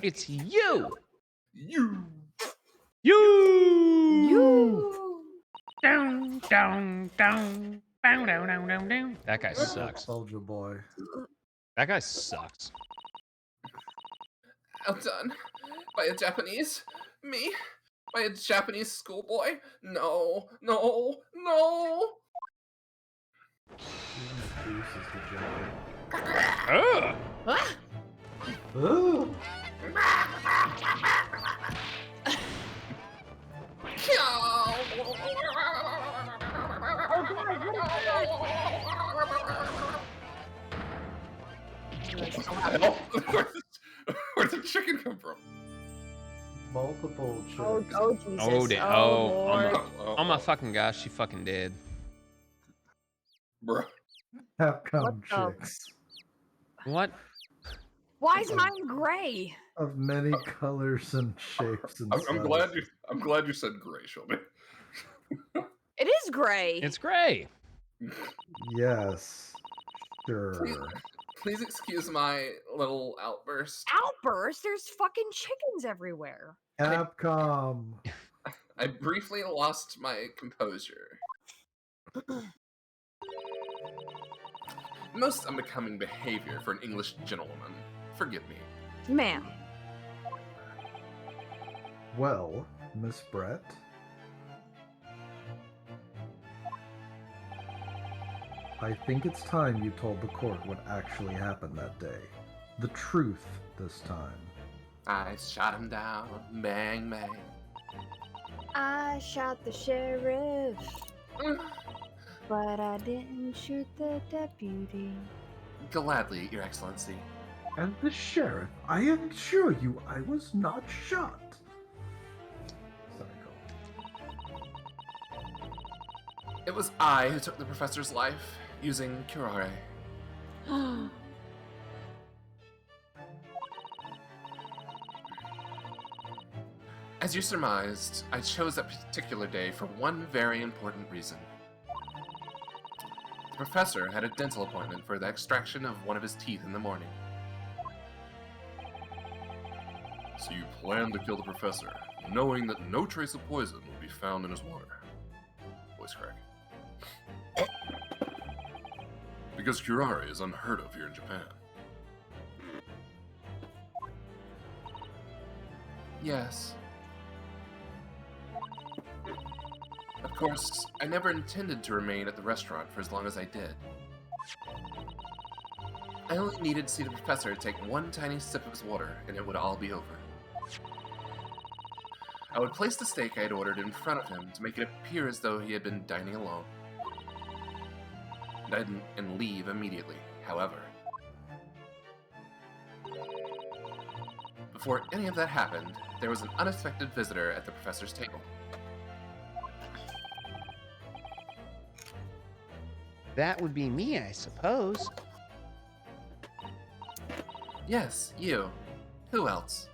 It's you! You! You! Down, down, down. Down, down, down, down, down. That guy sucks. Soldier boy. That guy sucks. Outdone by a Japanese? Me? By a Japanese schoolboy? No, no, no! Even Goose is the Ugh. Ooh. Where'd the chicken come from? Multiple chicks. Oh Jesus. Oh, damn. Lord. Oh my fucking gosh, she fucking did. Bruh. Capcom What the- chicks. What? Why is mine gray? Of many colors and shapes and I'm sizes. glad you said gray, Shelby. It is gray. It's gray. Yes. Sure. Please excuse my little outburst. Outburst. There's fucking chickens everywhere. Capcom. I briefly lost my composure. Most unbecoming behavior for an English gentlewoman. Forgive me. Ma'am. Well, Miss Brett. I think it's time you told the court what actually happened that day. The truth this time. I shot him down. Bang, bang. I shot the sheriff, but I didn't shoot the deputy. Gladly, Your Excellency. And the sheriff, I assure you I was not shot. Sorry, Cole. It was I who took the professor's life, using curare. As you surmised, I chose that particular day for one very important reason. The professor had a dental appointment for the extraction of one of his teeth in the morning. So you planned to kill the professor, knowing that no trace of poison would be found in his water. Voice crack. Because curare is unheard of here in Japan. Yes. Of course, I never intended to remain at the restaurant for as long as I did. I only needed to see the professor take one tiny sip of his water, and it would all be over. I would place the steak I had ordered in front of him to make it appear as though he had been dining alone, and leave immediately. However, before any of that happened, there was an unexpected visitor at the professor's table. That would be me, I suppose. Yes, you. Who else?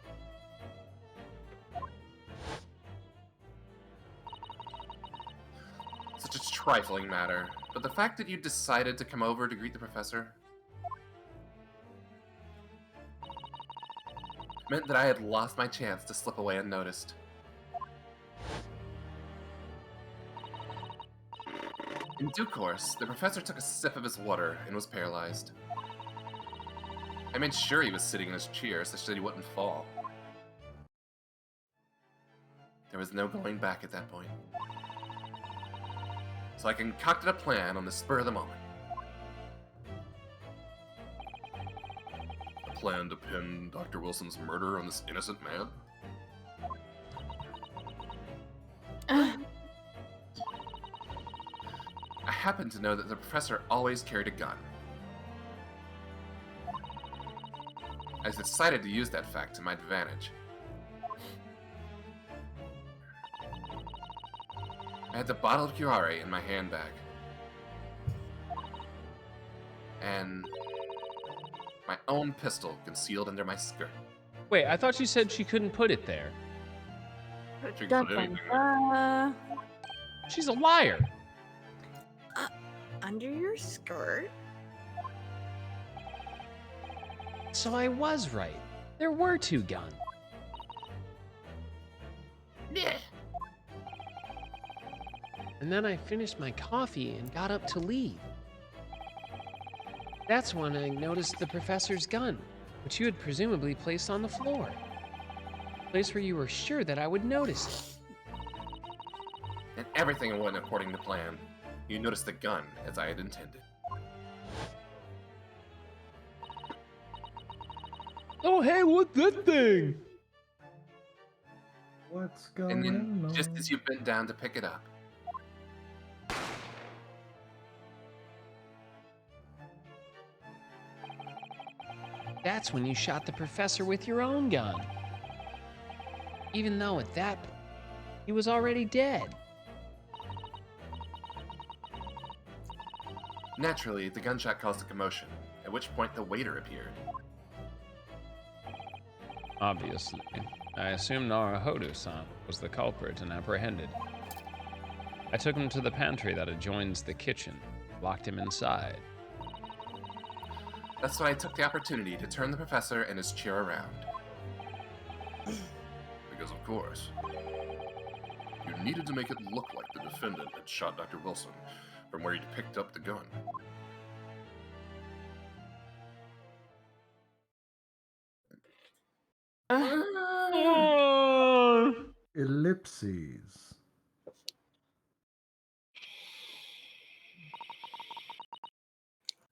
Such a trifling matter, but the fact that you decided to come over to greet the professor meant that I had lost my chance to slip away unnoticed. In due course, the professor took a sip of his water and was paralyzed. I made sure he was sitting in his chair such that he wouldn't fall. There was no going back at that point. So I concocted a plan on the spur of the moment. A plan to pin Dr. Wilson's murder on this innocent man? I happened to know that the professor always carried a gun. I decided to use that fact to my advantage. I had the bottle of curare in my handbag. And my own pistol concealed under my skirt. Wait, I thought you said she couldn't put it there. She can put anything there. She's a liar. Under your skirt? So I was right. There were two guns. And then I finished my coffee and got up to leave. That's when I noticed the professor's gun, which you had presumably placed on the floor. A place where you were sure that I would notice it. And everything went according to plan. You noticed the gun as I had intended. Oh, hey, what's that thing? What's going And then, on? just as you bent down to pick it up, That's when you shot the professor with your own gun. Even though at that point, he was already dead. naturally, the gunshot caused a commotion, at which point the waiter appeared. Obviously. I assumed Naruhodo-san was the culprit and apprehended. I took him to the pantry that adjoins the kitchen, locked him inside. That's when I took the opportunity to turn the professor and his chair around. Because, of course, you needed to make it look like the defendant had shot Dr. Wilson from where he'd picked up the gun. Ellipses.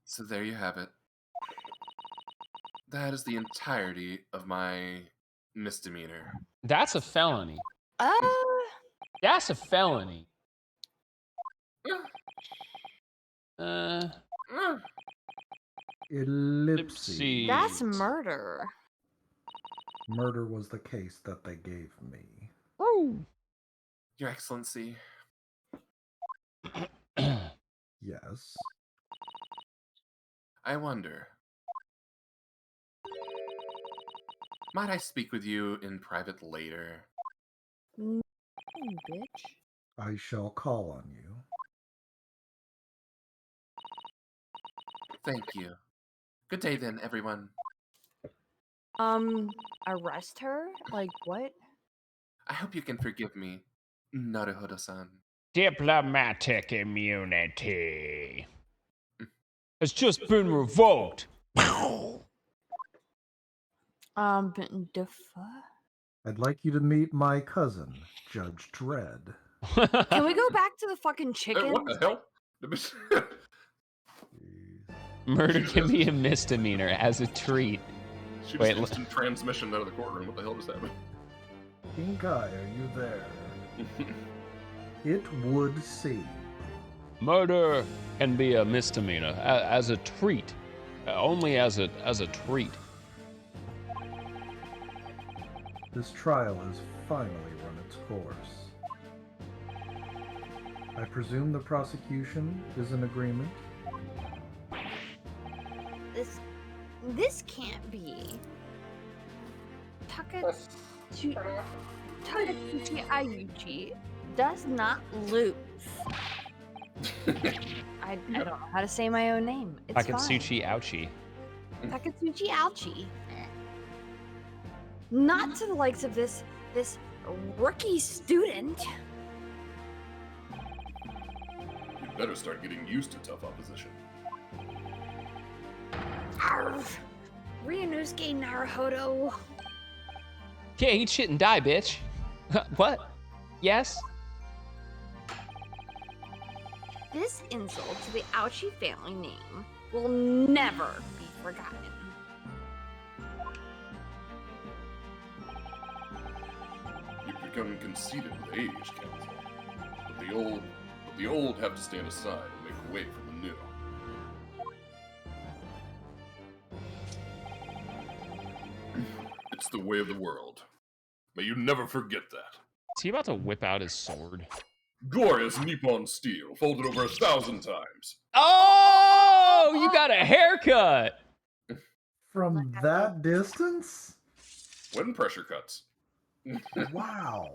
So there you have it. That is the entirety of my misdemeanor. That's a felony. That's a felony. Uh, Ellipses. That's murder. Murder was the case that they gave me. Woo. Your Excellency, Yes. I wonder. Might I speak with you in private later? No, bitch. I shall call on you. Thank you. Good day then, everyone. Arrest her? Like what? I hope you can forgive me, Naruhodo-san. Diplomatic immunity has just been revoked. The fuck? I'd like you to meet my cousin, Judge Dredd. Can we go back to the fucking Hey, chickens? what the hell? Jeez. Murder can be a misdemeanor as a treat. She Wait, just instant transmission out of the courtroom. What the hell just happened? Pink Eye, are you there? It would seem. Murder can be a misdemeanor as a treat. Only as a treat. This trial has finally run its course. I presume the prosecution is in agreement? This can't be. Takatsuchi Ayuchi does not lose. I don't know how to say my own name. It's Takatsuchi ouchie. fine. Takatsuchi Ouchie. Not to the likes of this rookie student. You better start getting used to tough opposition. Arf. Ryunosuke Naruhodo. Yeah, eat shit and die, bitch. What? Yes? This insult to the Ouchie family name will never be forgotten. You've become conceited with age, Counsel. But the old have to stand aside and make way for the new. It's the way of the world. May you never forget that. Is he about to whip out his sword? Glorious Nippon steel, folded over 1,000 times. Oh, you got a haircut. From that distance? When pressure cuts. Wow.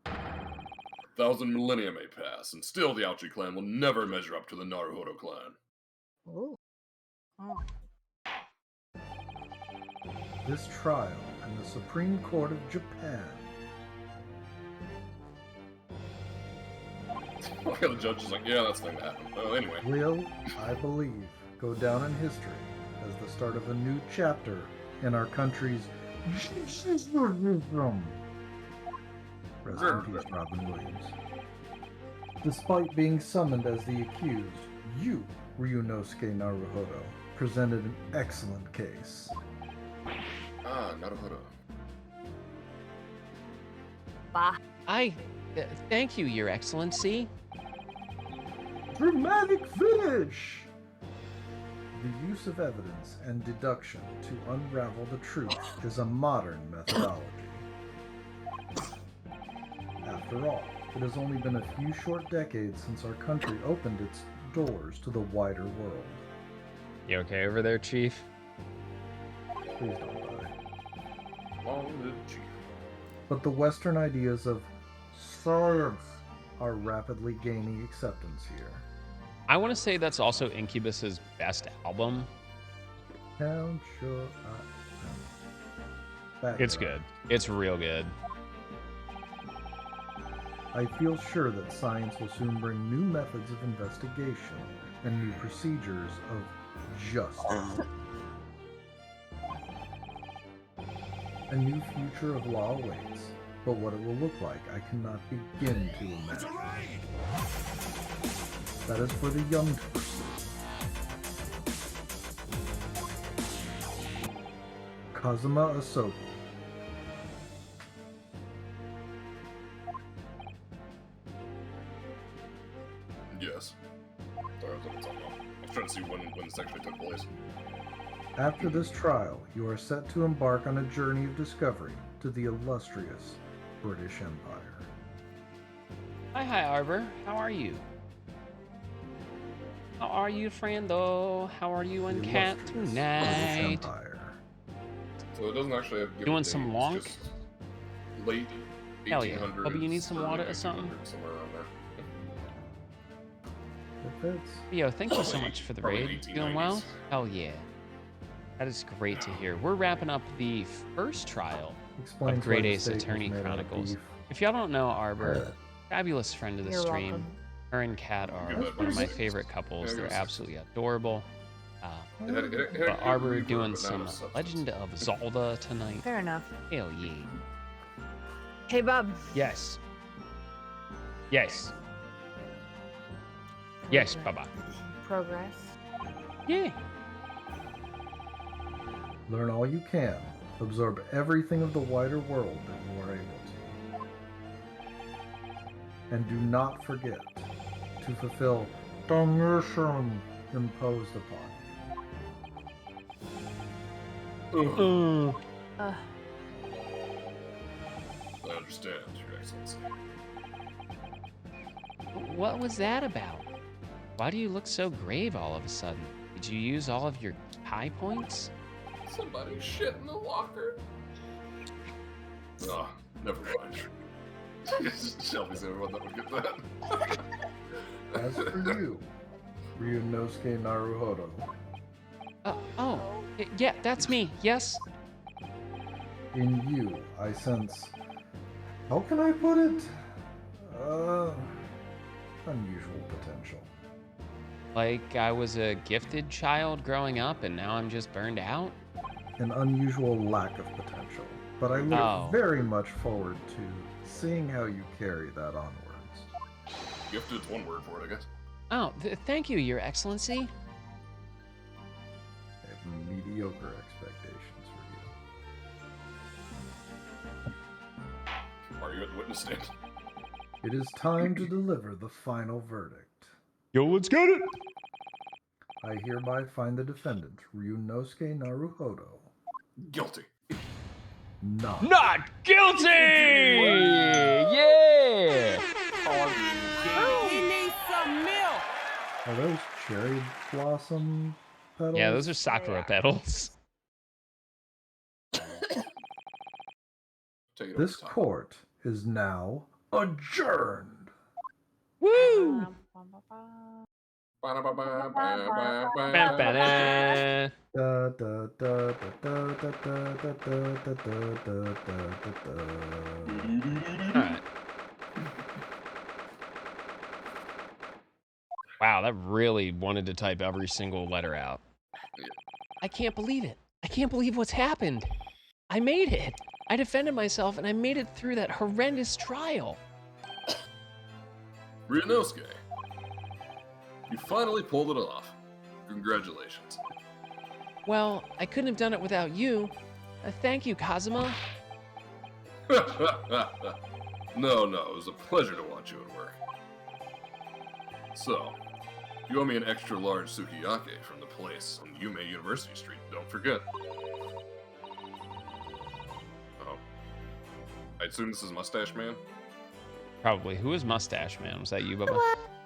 1,000 millennia may pass, and still the Ouchi clan will never measure up to the Naruhodo clan. Ooh. Oh. This trial in the Supreme Court of Japan. Look at the judge is like, yeah, that's the thing that happened. Anyway. Will, I believe, go down in history as the start of a new chapter in our country's Rest in peace, Robin Williams. Despite being summoned as the accused, you, Ryunosuke Naruhodo, presented an excellent case. Ah, Naruhodo. Bah. Thank you, Your Excellency. Dramatic finish! The use of evidence and deduction to unravel the truth is a modern methodology. After all, it has only been a few short decades since our country opened its doors to the wider world. You okay over there, Chief? Please don't die. Long live Chief. But the Western ideas of science are rapidly gaining acceptance here. I want to say that's also Incubus's best album. Count your back It's up. good. It's real good. I feel sure that science will soon bring new methods of investigation and new procedures of justice. A new future of law awaits, but what it will look like I cannot begin to imagine. That is for the young to pursue. Kazuma Asobu. actually took place. After this trial, you are set to embark on a journey of discovery to the illustrious British Empire. Hi, Arbor. How are you? How are you, friendo? How are you and The Cat illustrious tonight? British Empire. So it doesn't actually have. You want some long? lonk? Late Hell yeah. 1800s. Hope you need some water or something. 1800s, somewhere around there. It fits. Yo, thank you so much for the Probably raid. Feeling well? 1890s. Hell yeah. That is great to hear. We're wrapping up the first trial Explains of Great why the Ace steak was Attorney made out of Chronicles. beef. If y'all don't know Arbor, fabulous friend of the You're stream. welcome. Her and Kat are Good one of my advice. favorite couples. Yeah, They're good absolutely adorable. It had But good Arbor reverb, doing but not some enough substance. Legend of Zelda tonight. Fair enough. Hell yeah. Hey, Bub. Yes. Yes. Yes, Baba. Progress. Yeah. Learn all you can. Absorb everything of the wider world that you are able to. And do not forget to fulfill the mission imposed upon you. Ugh, Uh, I understand, Your Excellency. What was that about? Why do you look so grave all of a sudden? Did you use all of your high points? Somebody shit in the locker. Ah, never mind. Shelby's the only one that would get that. As for you, Ryunosuke Naruhodo, Yeah, that's me. Yes. in you I sense, how can I put it? Unusual potential. Like I was a gifted child growing up and now I'm just burned out? An unusual lack of potential. But I look Oh. very much forward to seeing how you carry that onwards. Gifted's one word for it, I guess. Oh, thank you, Your Excellency. I have mediocre expectations for you. Are you at the witness stand? It is time to deliver the final verdict. Yo, let's get it. I hereby find the defendant, Ryunosuke Naruhodo, Guilty. not Not guilty! Yeah! He needs some milk. Are those cherry blossom petals? Yeah, those are Sakura petals. Take it over This the top. court is now adjourned. Woo! Ba-da-ba-ba-ba-ba-ba-ba. Ba-ba-da. Da, da, da, da, da, da, da, da, da, da, da, da. Alright. Wow, that really wanted to type every single letter out. I can't believe it. I can't believe what's happened. I made it. I defended myself and I made it through that horrendous trial. Ryunosuke, you finally pulled it off. Congratulations. Well, I couldn't have done it without you. Thank you, Kazuma. No, it was a pleasure to watch you at work. So, you owe me an extra large sukiyake from the place on Yume University Street, don't forget. Oh. I assume this is Mustache Man? Probably. Who is Mustache Man? Was that you, Bubba?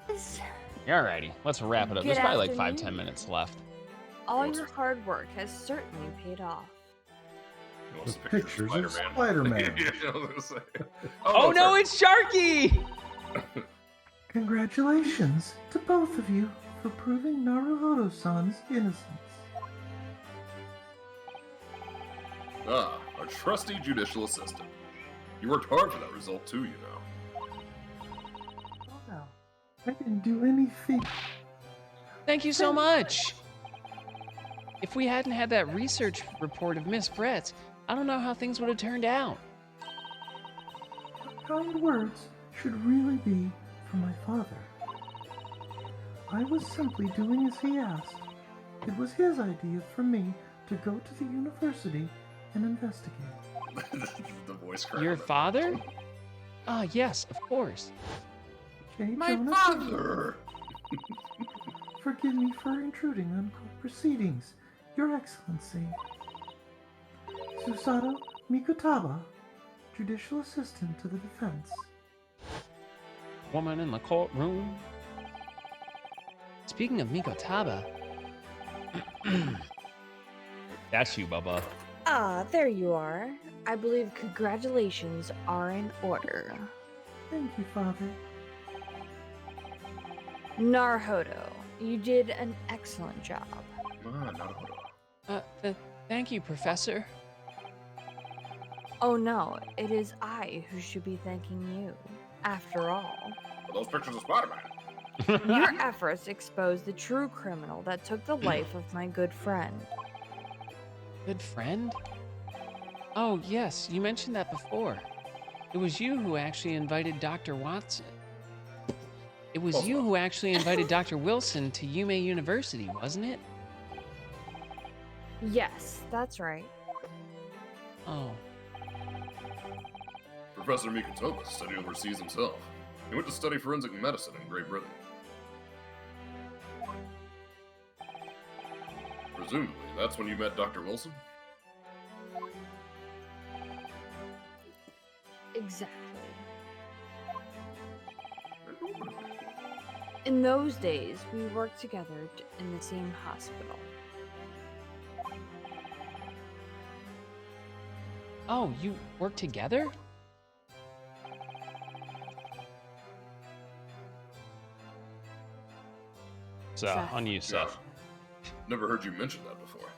was. Alrighty, let's wrap it up. Good There's probably like 5-10 afternoon. minutes left. All your hard work has certainly paid off. He wants The a picture pictures of Spider-Man. Spider-Man. Yeah, I was gonna say. Oh no, sorry. it's Sharky! Congratulations to both of you for proving Naruhodo-san's innocence. Ah, our trusty judicial assistant. You worked hard for that result too, you know. Wow, I didn't do anything. Thank you so much. If we hadn't had that research report of Miss Brett's, I don't know how things would have turned out. Kind words should really be from my father. I was simply doing as he asked. It was his idea for me to go to the university and investigate. The voice crack. Your father? Ah, yes, of course. J. My Jonah father! Forgive me for intruding on court proceedings, Your Excellency. Susato Mikutaba, Judicial Assistant to the Defense. Woman in the courtroom. Speaking of Mikotaba. That's you, Bubba. Ah, there you are. I believe congratulations are in order. Thank you, Father. Naruhodo, you did an excellent job. Thank you, Professor. Oh no, it is I who should be thanking you. After all, For those pictures of Spider-Man. your efforts exposed the true criminal that took the life of my good friend. Good friend? Oh, yes, you mentioned that before. It was you who actually invited Dr. Watson. It was you who actually invited Dr. Wilson to Yume University, wasn't it? Yes, that's right. Oh. Professor Mikutaba said he overseas himself. He went to study forensic medicine in Great Britain. Presumably, that's when you met Dr. Wilson? Exactly. In those days, we worked together in the same hospital. Oh, you work together? So, Seth. on you, Seth. Never heard you mention that before.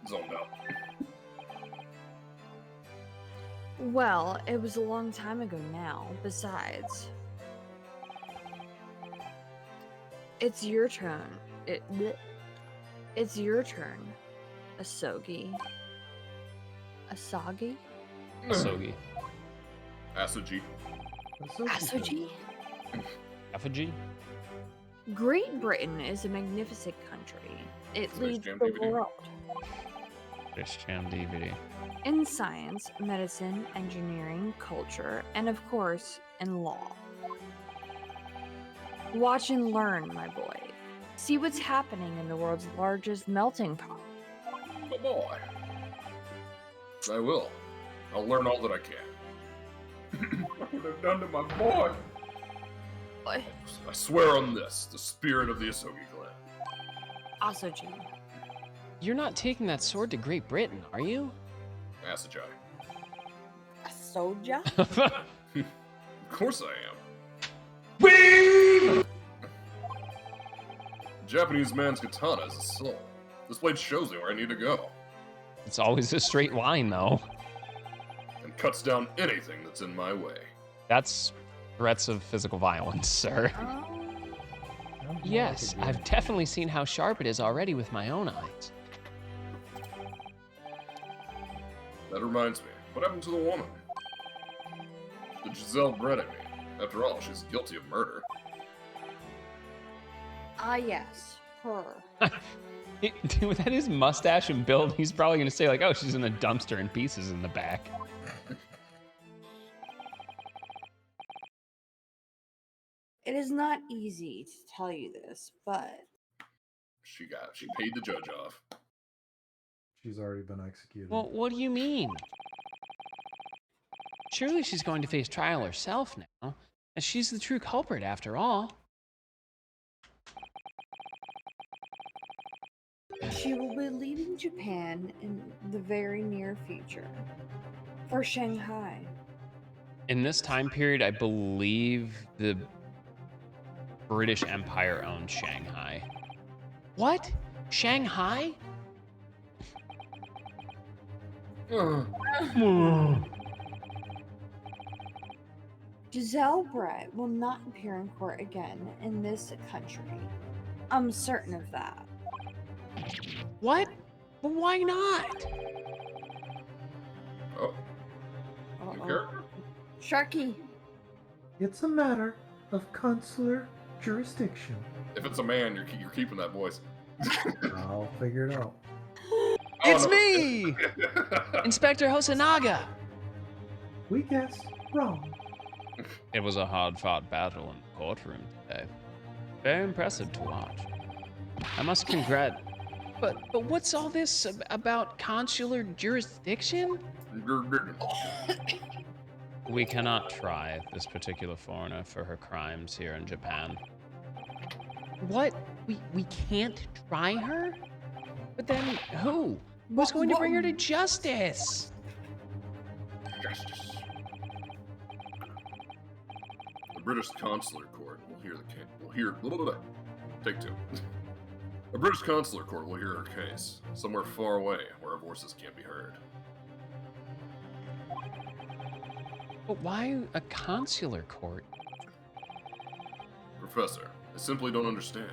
Zoned out. Well, it was a long time ago now. Besides, it's your turn. It's your turn, Asogi. Asagi? Asogi. Asuji. Asogi? Effigy? Great Britain is a magnificent country. It Space leads Jam the DVD. world Fish Jam DVD. in science, medicine, engineering, culture, and of course, in law. Watch and learn, my boy. See what's happening in the world's largest melting pot. Oh boy. I will. I'll learn all that I can. What would have done to my boy? Boy. I swear on this, the spirit of the Asogi clan. Asogi. You're not taking that sword to Great Britain, are you? Asajai. Asoja? Of course I am. Japanese man's katana is a soul. This blade shows me where I need to go. It's always a straight line, though. And cuts down anything that's in my way. That's threats of physical violence, sir. Yes, I've definitely seen how sharp it is already with my own eyes. That reminds me, what happened to the woman? The Giselle Brett, I mean. After all, she's guilty of murder. Ah, yes, her. Dude, with his mustache and build, he's probably going to say, like, oh, she's in a dumpster in pieces in the back. It is not easy to tell you this, but She paid the judge off. She's already been executed. Well, what do you mean? Surely she's going to face trial herself now, as she's the true culprit after all. she will be leaving Japan in the very near future for Shanghai. In this time period, I believe the British Empire owned Shanghai. What? Shanghai? Giselle Brett will not appear in court again in this country. I'm certain of that. What? But why not? Oh, new character? Sharky. It's a matter of consular jurisdiction. If it's a man, you're keeping that voice. I'll figure it out. It's me! Inspector Hosonaga! We guessed wrong. It was a hard-fought battle in the courtroom today. Very impressive to watch. I must congrat. But what's all this about consular jurisdiction? We cannot try this particular foreigner for her crimes here in Japan. What? We can't try her? But then who? Who's going to bring her to justice? Justice. The British consular court will hear Take two. A British consular court will hear her case, somewhere far away where her voices can't be heard. But why a consular court? Professor, I simply don't understand.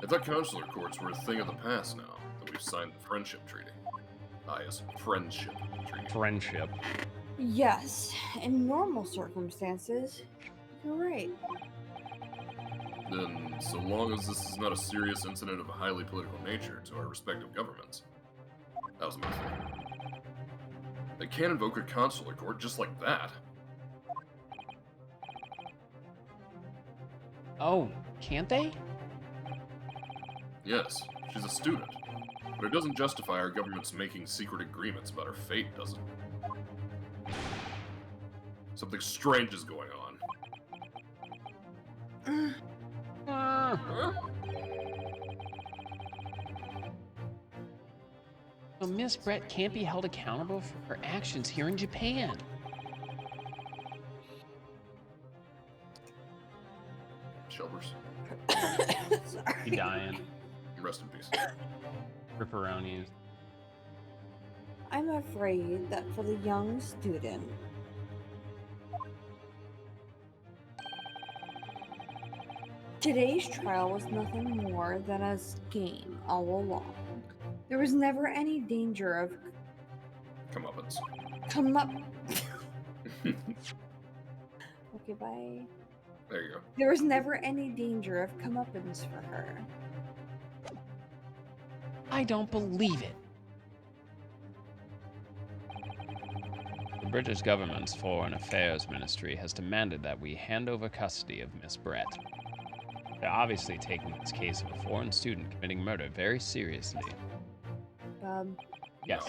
I thought consular courts were a thing of the past now that we've signed the friendship treaty. Ah, yes, friendship treaty. Friendship. Yes, in normal circumstances, you're right. Then, so long as this is not a serious incident of a highly political nature to our respective governments, that was my thing. They can't invoke a consular court just like that. Oh, can't they? Yes, she's a student, but it doesn't justify our government's making secret agreements about her fate, does it? Something strange is going on. So Miss Brett can't be held accountable for her actions here in Japan. Shelbers, He dying. rest in peace. Ripperonis. I'm afraid that for the young student, today's trial was nothing more than a game all along. There was never any danger of Comeuppance. come up. Okay, bye. There you go. There was never any danger of comeuppance for her. I don't believe it. The British government's Foreign Affairs Ministry has demanded that we hand over custody of Miss Brett. They're obviously taking this case of a foreign student committing murder very seriously. Yes.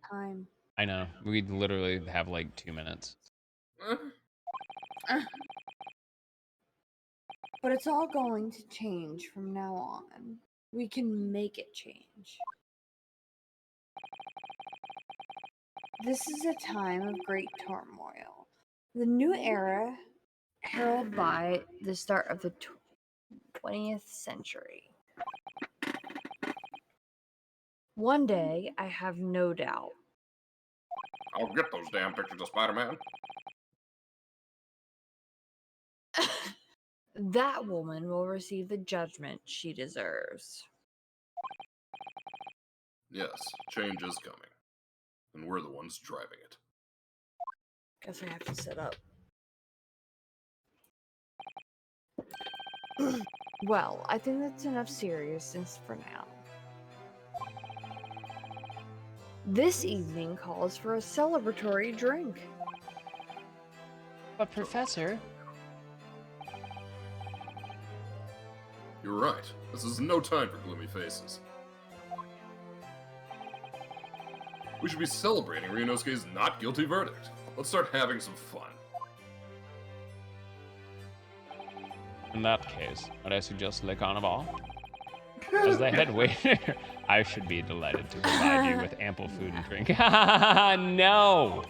Time. I know. We literally have like 2 minutes. But it's all going to change from now on. We can make it change. This is a time of great turmoil. The new era heralded by the start of the 20th century. One day, I have no doubt. I'll get those damn pictures of Spider-Man. That woman will receive the judgment she deserves. Yes, change is coming. And we're the ones driving it. Guess I have to sit up. Well, I think that's enough seriousness for now. This evening calls for a celebratory drink. But Professor... You're right. This is no time for gloomy faces. We should be celebrating Ryunosuke's not guilty verdict. Let's start having some fun. In that case, might I suggest Le Carnival? As the head waiter, I should be delighted to provide you with ample food and drink. No!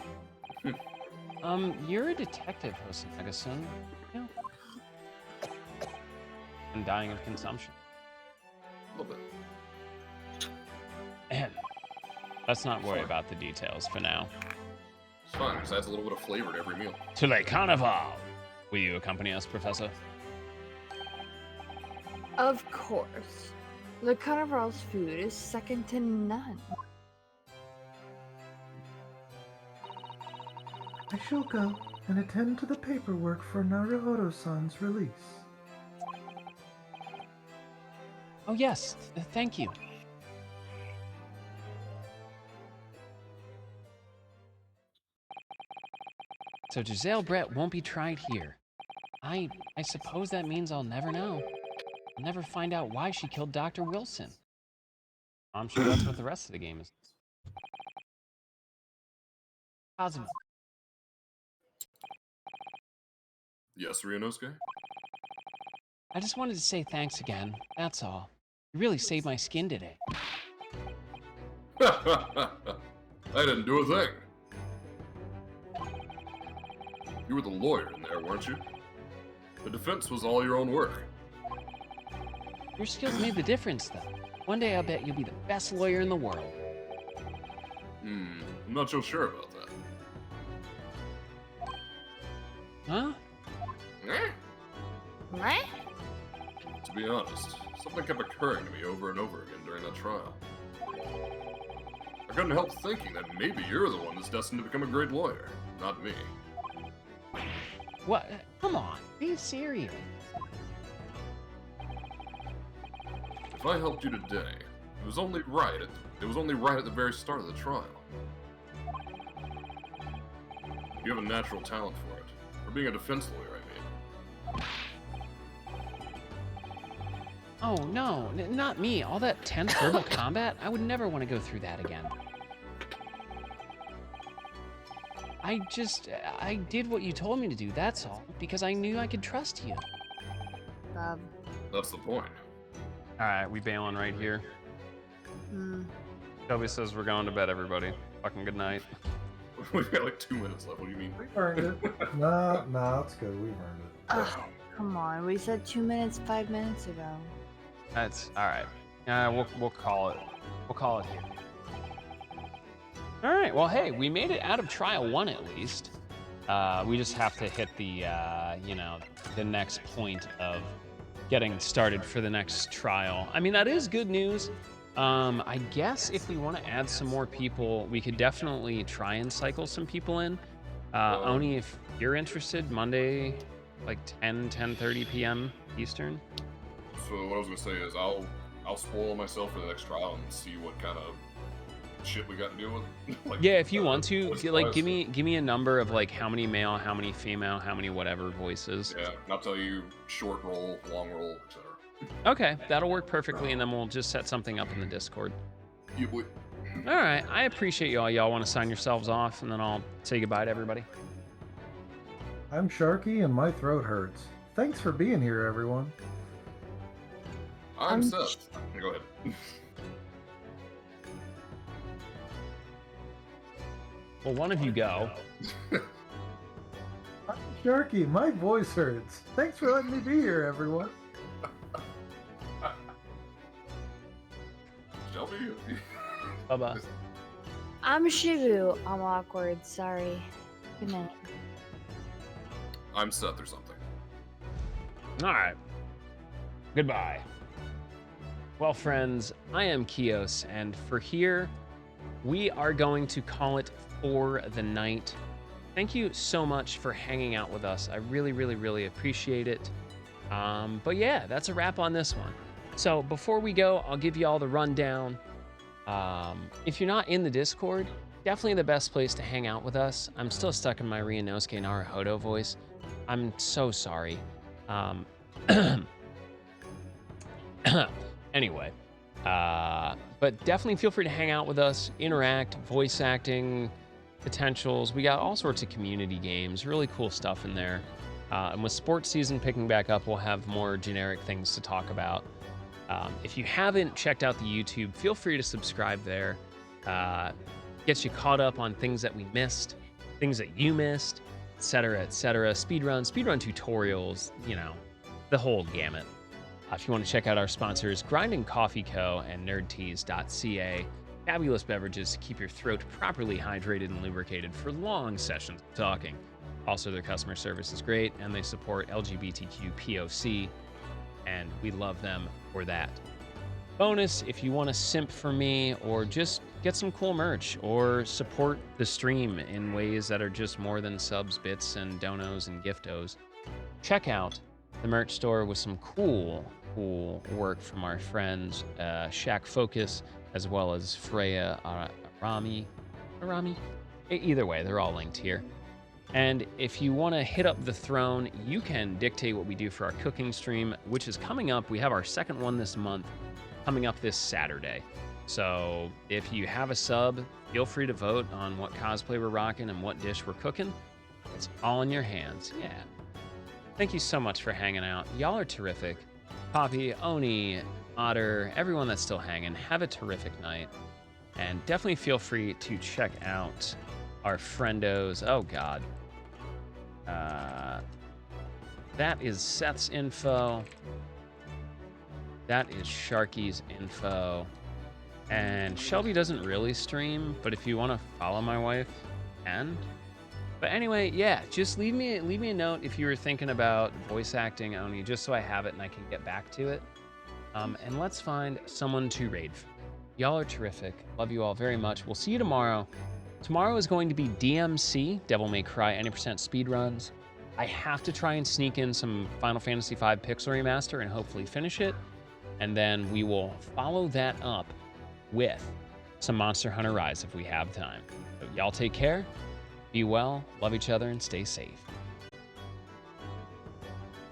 You're a detective, Hosonaga-san. Yeah. I'm dying of consumption. A little bit. And let's not worry about the details for now. It's fine, because it adds a little bit of flavor to every meal. To Le Carnival! Will you accompany us, Professor? Of course. Le Carnival's food is second to none. I shall go and attend to the paperwork for Naruhodo-san's release. Oh yes, thank you. So Giselle Brett won't be tried here. I suppose that means I'll never know. I'll never find out why she killed Dr. Wilson. I'm sure that's what the rest of the game is. Cosmo. Yes, Ryunosuke? I just wanted to say thanks again. That's all. You really saved my skin today. I didn't do a thing. You were the lawyer in there, weren't you? The defense was all your own work. Your skills made the difference, though. One day I'll bet you'll be the best lawyer in the world. I'm not so sure about that. Huh? What? To be honest, something kept occurring to me over and over again during that trial. I couldn't help thinking that maybe you're the one that's destined to become a great lawyer, not me. What? Come on, be serious. If I helped you today, it was only right at the very start of the trial. You have a natural talent for it. For being a defense lawyer, I mean. Oh, no, not me. All that tense verbal combat, I would never want to go through that again. I did what you told me to do, that's all. Because I knew I could trust you. That's the point. Alright, we bailing right here. Shelby says we're going to bed, everybody. Fucking good night. We've got like 2 minutes left. What do you mean? We earned it. Nah, it's good. We've earned it. Oh, come on. We said 2 minutes 5 minutes ago. That's alright. We'll call it. We'll call it here. Alright, well hey, we made it out of trial 1 at least. We just have to hit the the next point of getting started for the next trial. I mean, that is good news. I guess if we want to add some more people, we could definitely try and cycle some people in. Oni, if you're interested, Monday, like 10:30 p.m. Eastern. So what I was gonna say is I'll spoil myself for the next trial and see what kind of shit we got to deal with. Like, yeah, if you want to, like, give me a number of like how many male, how many female, how many whatever voices. Yeah, and I'll tell you short roll, long roll, etc. Okay, that'll work perfectly, and then we'll just set something up in the Discord. All right, I appreciate y'all. Y'all want to sign yourselves off, and then I'll say goodbye to everybody. I'm Sharky, and my throat hurts. Thanks for being here, everyone. I'm Seth. Go ahead. Well, one of you go. I'm Sharky, my voice hurts. Thanks for letting me be here, everyone. Shelby. Bye-bye. I'm Shibu. I'm awkward. Sorry. Good night. I'm Seth or something. All right. Goodbye. Well, friends, I am Kios, and for here, we are going to call it for the night. Thank you so much for hanging out with us. I really, really, really appreciate it. But yeah, that's a wrap on this one. So before we go, I'll give you all the rundown. If you're not in the Discord, definitely the best place to hang out with us. I'm still stuck in my Ryunosuke Naruhodo voice. I'm so sorry. Anyway, but definitely feel free to hang out with us, interact, voice acting, potentials. We got all sorts of community games, really cool stuff in there. And with sports season picking back up, we'll have more generic things to talk about. If you haven't checked out the YouTube, feel free to subscribe there. Gets you caught up on things that we missed, things that you missed, etc., etc. Speedrun tutorials, the whole gamut. If you want to check out our sponsors, Grinding Coffee Co. and nerdteas.ca. Fabulous beverages to keep your throat properly hydrated and lubricated for long sessions of talking. Also, their customer service is great, and they support LGBTQ POC, and we love them for that. Bonus, if you want to simp for me, or just get some cool merch, or support the stream in ways that are just more than subs, bits, and donos and giftos, check out the merch store with some cool work from our friends Shaq Focus, as well as Freya Arami. Either way, they're all linked here. And if you want to hit up the throne, you can dictate what we do for our cooking stream, which is coming up. We have our second one this month coming up this Saturday. So if you have a sub, feel free to vote on what cosplay we're rocking and what dish we're cooking. It's all in your hands. Yeah. Thank you so much for hanging out. Y'all are terrific. Poppy, Oni, Otter, everyone that's still hanging, have a terrific night. And definitely feel free to check out our friendos. Oh, God. That is Seth's info. That is Sharky's info. And Shelby doesn't really stream, but if you want to follow my wife, you can. But anyway, yeah, just leave me a note if you were thinking about voice acting, Oni, just so I have it and I can get back to it. And let's find someone to raid for. Y'all are terrific. Love you all very much. We'll see you tomorrow. Tomorrow is going to be DMC, Devil May Cry 90% speedruns. I have to try and sneak in some Final Fantasy V Pixel Remaster and hopefully finish it. And then we will follow that up with some Monster Hunter Rise if we have time. So y'all take care, be well, love each other, and stay safe.